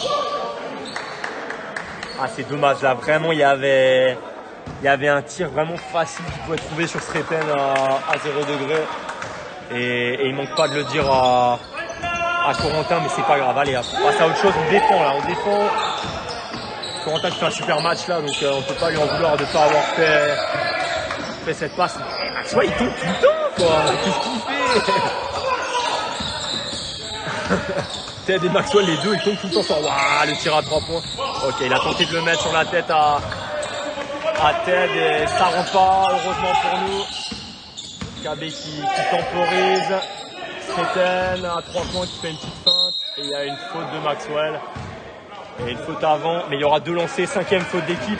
Ah, c'est dommage là, vraiment, il y avait un tir vraiment facile qu'il pouvait trouver sur Sreten à 0 degré. Et il manque pas de le dire à Corentin, mais c'est pas grave. Allez, on passe à autre chose, on défend là, on défend. Corentin qui fait un super match là, donc on peut pas lui en vouloir de pas avoir fait cette passe. Maxwell il tombe tout le temps quoi, qu'est-ce qu'il fait? Ted et Maxwell, les deux, ils tombent tout le temps sur. Waouh, le tir à 3 points. Ok, il a tenté de le mettre sur la tête à Ted et ça rentre pas, heureusement pour nous. KB qui temporise. Sreten à 3 points qui fait une petite feinte. Et il y a une faute de Maxwell. Et une faute avant, mais il y aura 2 lancers, 5e faute d'équipe.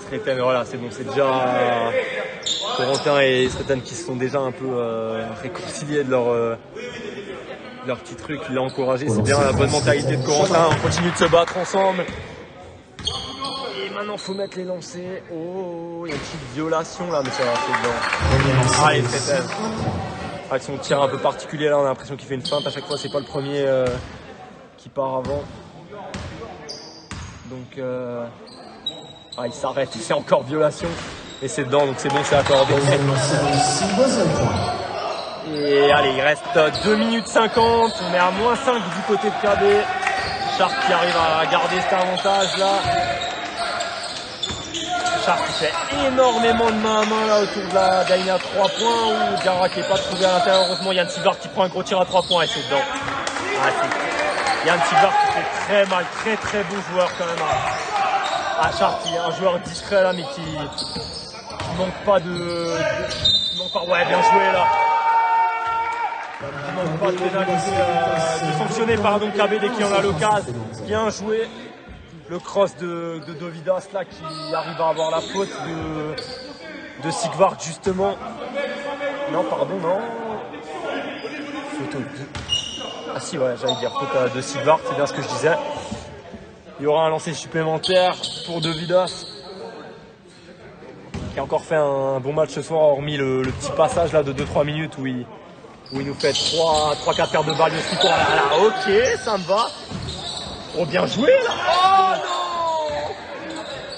Sreten, voilà, c'est bon, c'est déjà Corentin et Sreten qui se sont déjà un peu réconciliés de leur petit truc. Il l'a encouragé, c'est bien la bonne mentalité de Corentin. On continue de se battre ensemble. Et maintenant, il faut mettre les lancers. Oh, il y a une petite violation là, mais ça va, c'est dedans. Allez, Sreten. Avec son tir un peu particulier là, on a l'impression qu'il fait une feinte à chaque fois, c'est pas le premier qui part avant. Donc il s'arrête, c'est encore violation et c'est dedans, donc c'est bon, c'est accordé. Et allez, il reste 2 minutes 50, on est à -5 du côté de KB. Sharp qui arrive à garder cet avantage là. Sharp qui fait énormément de main à main là autour de la ligne à 3 points où Diarra qui n'est pas trouvé à l'intérieur. Heureusement, Yann Sivart qui prend un gros tir à 3 points et c'est dedans. Yann Sivart qui fait très mal, très bon joueur quand même. Sharp qui est un joueur discret là mais qui manque pas ouais, bien joué là. Qui manque pas de sanctionner KB dès qu'il en a l'occasion. Bien joué. Le cross de Dovidas là qui arrive à avoir la faute de Sigvard justement. Non, pardon, non. Faute Ah si, ouais, j'allais dire faute de Sigvard, c'est bien ce que je disais. Il y aura un lancer supplémentaire pour Dovidas qui a encore fait un bon match ce soir, hormis le petit passage là de 2-3 minutes où il nous fait 3-4 paires de balles de 6 points. Là, ok, ça me va. Oh, bien joué là. Oh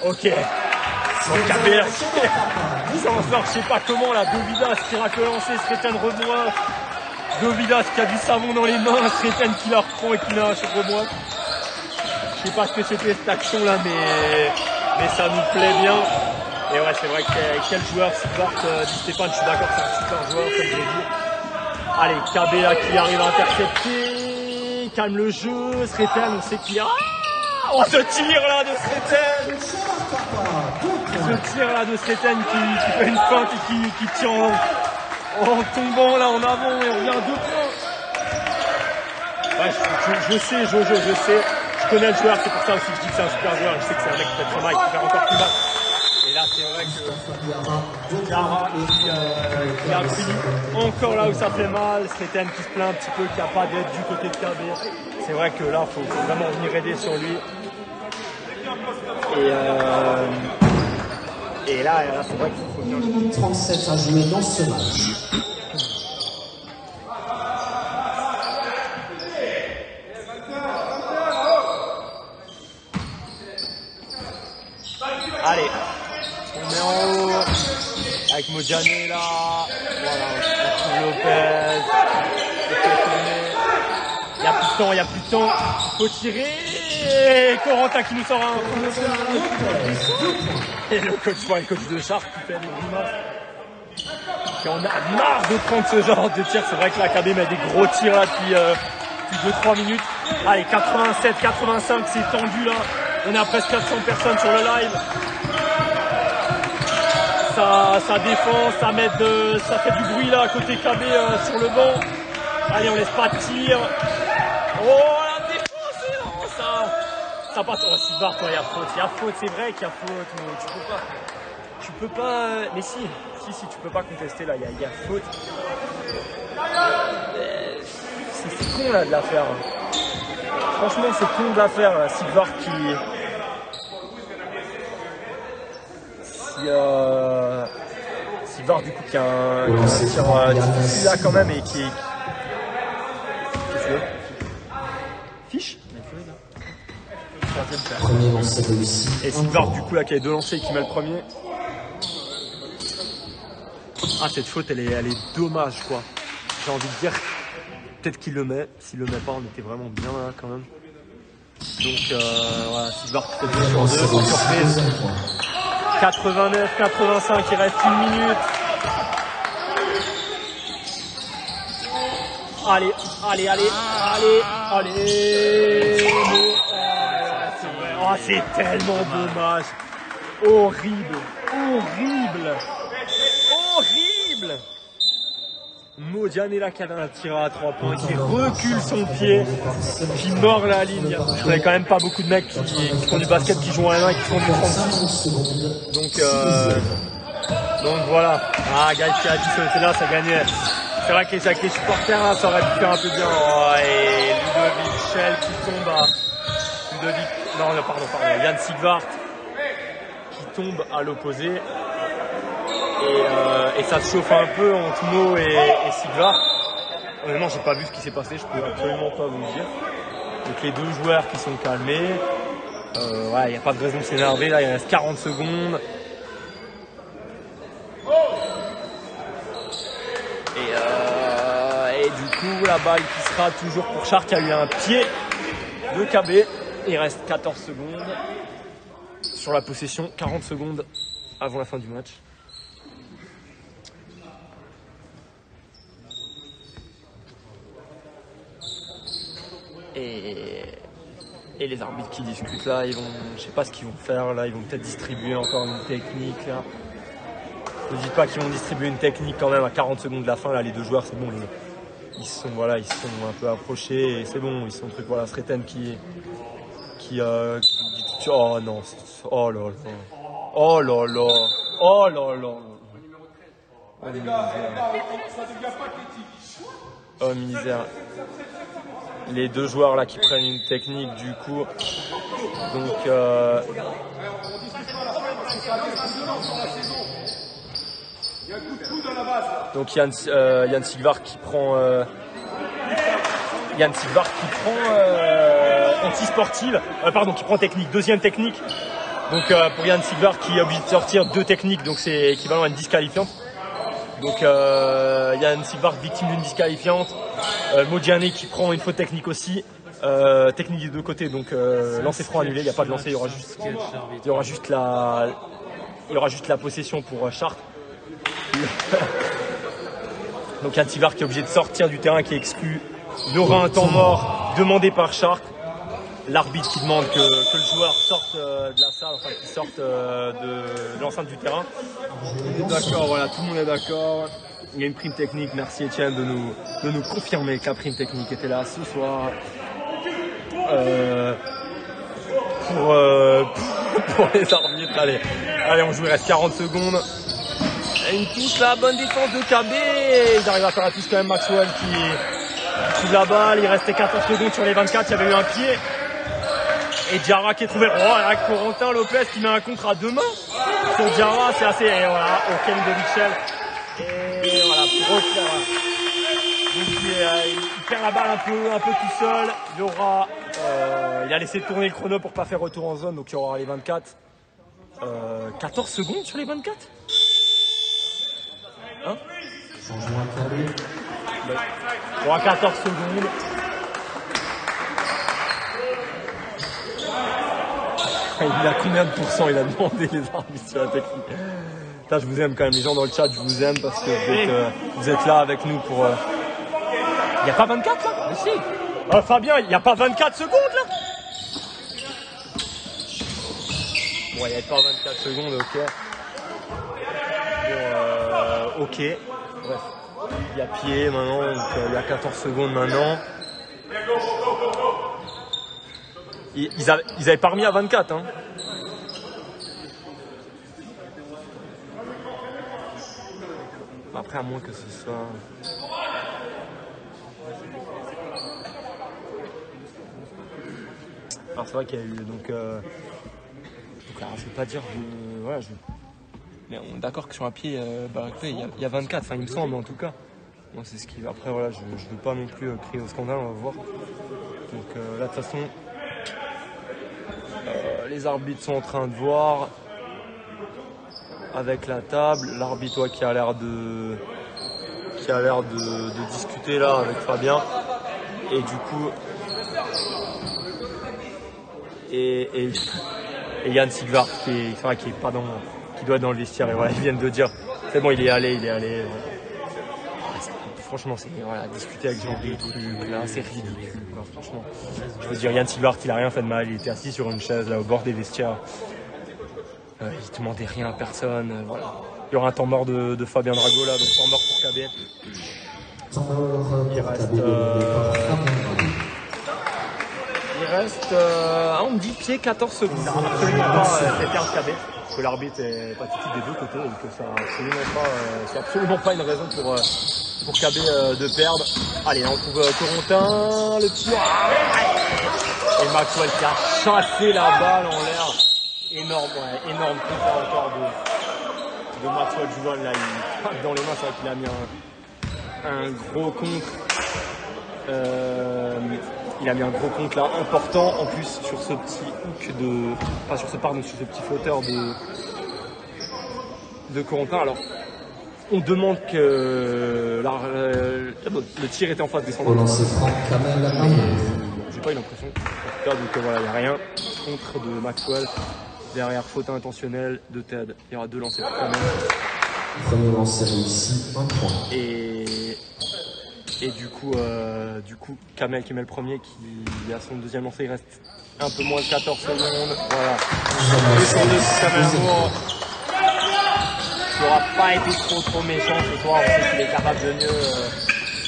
non. Ok. Donc KB là, il s'en sort, je sais pas comment là. Dovidas qui rate le lancer, Sreten remointe. Dovidas qui a du savon dans les mains, Sreten qui la reprend et qui la remointe. Je sais pas ce que c'était cette action là, mais ça nous plaît bien. Et ouais, c'est vrai que quel joueur, Sigvard, dit Stéphane, je suis d'accord, c'est un super joueur, comme j'ai dit. Allez, KB là qui arrive à intercepter, calme le jeu, Sreten, on sait qu'il y a... Oh, ce tir là de Sreten! Ce tir là de Sreten qui fait une feinte et qui tire en tombant là en avant et on revient à 2 points. Ouais, je sais, Jojo, je sais. Je connais le joueur, c'est pour ça aussi que je dis que c'est un super joueur. Je sais que c'est un mec qui fait très mal, qui peut faire encore plus mal. Et là, c'est vrai que Diarra qui a pris encore là où ça fait mal. Sreten qui se plaint un petit peu qu'il n'y a pas d'aide du côté de KB. C'est vrai que là, il faut vraiment venir aider sur lui. Et là c'est vrai qu'il faut bien. 37 à jouer dans ce match. Allez, on est en haut avec Modiane là. Voilà, on trouve Lopez. Il n'y a plus de temps, faut tirer. Et Corentin qui nous sort un. Et le coach de Sharp qui fait des grimaces. Et on a marre de prendre ce genre de tir. C'est vrai que l'Académie met des gros tirs là depuis 2-3 minutes. Allez, 87, 85, c'est tendu là. On est à presque 400 personnes sur le live. Ça défend, ça fait du bruit là côté KB sur le banc. Allez, on laisse pas de tir. Oh la défense, non, ça passe. Oh Sigvard, il y a faute, c'est vrai qu'il y a faute, mais tu peux pas, mais si, tu peux pas contester là, il y a faute. C'est con là de la faire. Franchement, c'est con de la faire, Sigvard qui... Sigvard du coup qui a un tir difficile là quand même et qui... Qu'est-ce que Fiche. Premier lancé réussi. Et Sigvard du coup là qui a 2 lancers et qui met le premier. Ah, cette faute elle est dommage quoi. J'ai envie de dire peut-être qu'il le met. S'il le met pas, on était vraiment bien là quand même. Donc voilà, Sigvard qui fait 2 sur 2 sans surprise. 89, 85, il reste 1 minute. Allez. Oh, c'est tellement dommage. Horrible. Modiane là qui avait un tir à 3 points, qui recule son pied, qui mord la ligne. Je connais quand même pas beaucoup de mecs qui font du basket, qui jouent à la main et qui font du 36. Donc voilà. Ah, Gaël qui a dit ça était là, ça gagnait. C'est vrai qu'avec les supporters là, ça aurait pu faire un peu bien. Oh, et Ludovic Schell qui tombe à Yann Sigvart qui tombe à l'opposé. Et ça se chauffe un peu entre Mo et Sigvart. Honnêtement, j'ai pas vu ce qui s'est passé, je peux absolument pas vous le dire. Donc les deux joueurs qui sont calmés. Il n'y a pas de raison de s'énerver, là il reste 40 secondes. Et du coup, la balle qui sera toujours pour Chartres, qui a eu un pied de KB. Il reste 14 secondes sur la possession, 40 secondes avant la fin du match. Et les arbitres qui discutent là, je sais pas ce qu'ils vont faire là, ils vont peut-être distribuer encore une technique là. Ne dites pas qu'ils vont distribuer une technique quand même à 40 secondes de la fin là, les deux joueurs c'est bon, ils se sont un peu approchés et c'est bon, ils sont truc voilà, Sreten qui dit oh non, oh là là. Oh misère. Les deux joueurs là qui prennent une technique du coup. Donc Yann Sigvart qui prend anti-sportive, qui prend technique, deuxième technique. Donc pour Yann Sigvart qui est obligé de sortir deux techniques, donc c'est équivalent à une disqualifiante. Donc Yann Sigvart victime d'une disqualifiante, Modiane qui prend une faute technique aussi, technique des deux côtés, donc lancer franc annulé, il n'y a pas de lancer, il y aura juste la possession pour Chartres. Donc Yann Sigvart qui est obligé de sortir du terrain, qui est exclu. Il y aura un temps mort demandé par Chartres. L'arbitre qui demande que le joueur sorte de la salle, enfin qu'il sorte de l'enceinte du terrain. On est d'accord, voilà, tout le monde est d'accord. Il y a une prime technique, merci Etienne de nous confirmer que la prime technique était là ce soir. Pour les arbitres, allez on joue, il reste 40 secondes. Et une touche là, bonne défense de KB. Ils arrivent à faire la touche quand même, Maxwell qui trouve la balle, il restait 14 secondes sur les 24, il y avait eu un pied. Et Diarra qui est trouvé, avec Corentin Lopez qui met un contre à deux mains sur Diarra, c'est assez, et voilà, ok Ludovic Schell. Et voilà, pour eux, donc il perd la balle un peu tout seul. Il a laissé tourner le chrono pour pas faire retour en zone, donc il y aura les 24. 14 secondes sur les 24 hein. Il y aura 14 secondes. Il a combien de pourcents? Il a demandé les arbitres sur la technique. Là, je vous aime quand même, les gens dans le chat, je vous aime parce que vous êtes là avec nous pour... Il n'y a pas 24 là? Mais si. Fabien, il n'y a pas 24 secondes là? Bon, il n'y a pas 24 secondes, ok. Bon, ok. Bref. Il y a pied maintenant, donc il y a 14 secondes maintenant. Ils avaient pas remis à 24, hein. Après, à moins que ce soit... Alors c'est vrai qu'il y a eu donc alors, je vais pas dire voilà, mais on est d'accord que sur un pied il y a 24, enfin il me semble en tout cas. Moi c'est ce qui après voilà, je veux pas non plus crier au scandale, on va voir. Donc là de toute façon les arbitres sont en train de voir avec la table, l'arbitre qui a l'air de discuter là avec Fabien et du coup et Yann Sigvart qui doit être dans le vestiaire et voilà, ils viennent de dire c'est bon, il est allé. franchement, c'est voilà, discuter avec ce genre de trucs là, c'est ridicule, quoi, franchement. Je veux dire, Yann Silvart, il a rien fait de mal, il était assis sur une chaise là au bord des vestiaires. Il demandait rien à personne, voilà. Il y aura un temps mort de Fabien Drago là, donc temps mort pour KB. Il reste on me dit pied 14 secondes. Absolument pas fait perdre KB. Parce que l'arbitre est pathétique des deux côtés et que ça c'est absolument pas une raison pour KB de perdre. Allez, on trouve Corentin, le tir. Et Maxwell qui a chassé la balle en l'air. Énorme contre encore de Maxwell Juvon là, il tape dans les mains, c'est vrai qu'il a mis un gros contre. Il a mis un gros contre là important en plus sur ce petit hook sur ce petit flotteur de Corentin. Alors on demande que le tir était en face des centres. J'ai pas eu l'impression. En tout cas, donc voilà, il n'y a rien. Contre de Maxwell. Derrière, faute intentionnelle de Ted. Il y aura 2 lancers pour Kamel. Premier lancer réussi, 1 point. Et du coup, Kamel qui met le premier, qui a son deuxième lancer, il reste un peu moins de 14 secondes. Voilà. Kamel Moore, qui n'aura pas été trop méchant ce soir. On sait qu'il est capable de mieux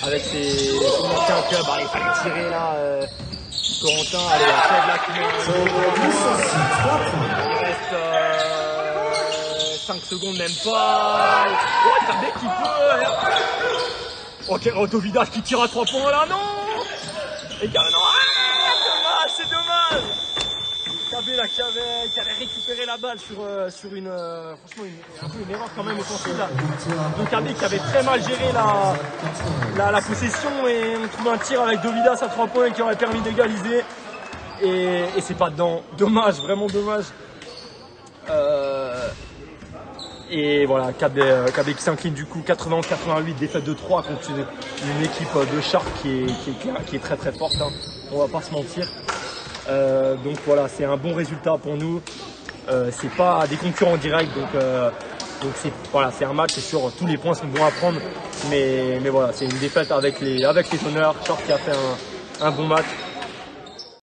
avec son ancien club. Allez, il fallait tirer là. Corentin, allez, Ted là qui met. Il reste 5 secondes, même pas. Oh, KB qui peut. Ok, Rotovidas qui tire à 3 points là, non. Et KB, non, dommage, c'est dommage. KB là qui avait récupéré la balle sur une, franchement, un peu une erreur quand même offensive là. Donc KB qui avait très mal géré la possession et on trouve un tir avec Dovidas à 3 points qui aurait permis d'égaliser. Et c'est pas dedans. Dommage, vraiment dommage. Et voilà, KB qui s'incline du coup 91-88, défaite de 3 contre une équipe de Sharp qui est très très forte, hein. On va pas se mentir. Donc voilà, c'est un bon résultat pour nous. C'est pas des concurrents directs, donc c'est un match, c'est sûr, tous les points sont bons à prendre. Mais voilà, c'est une défaite avec les honneurs. Sharp qui a fait un bon match.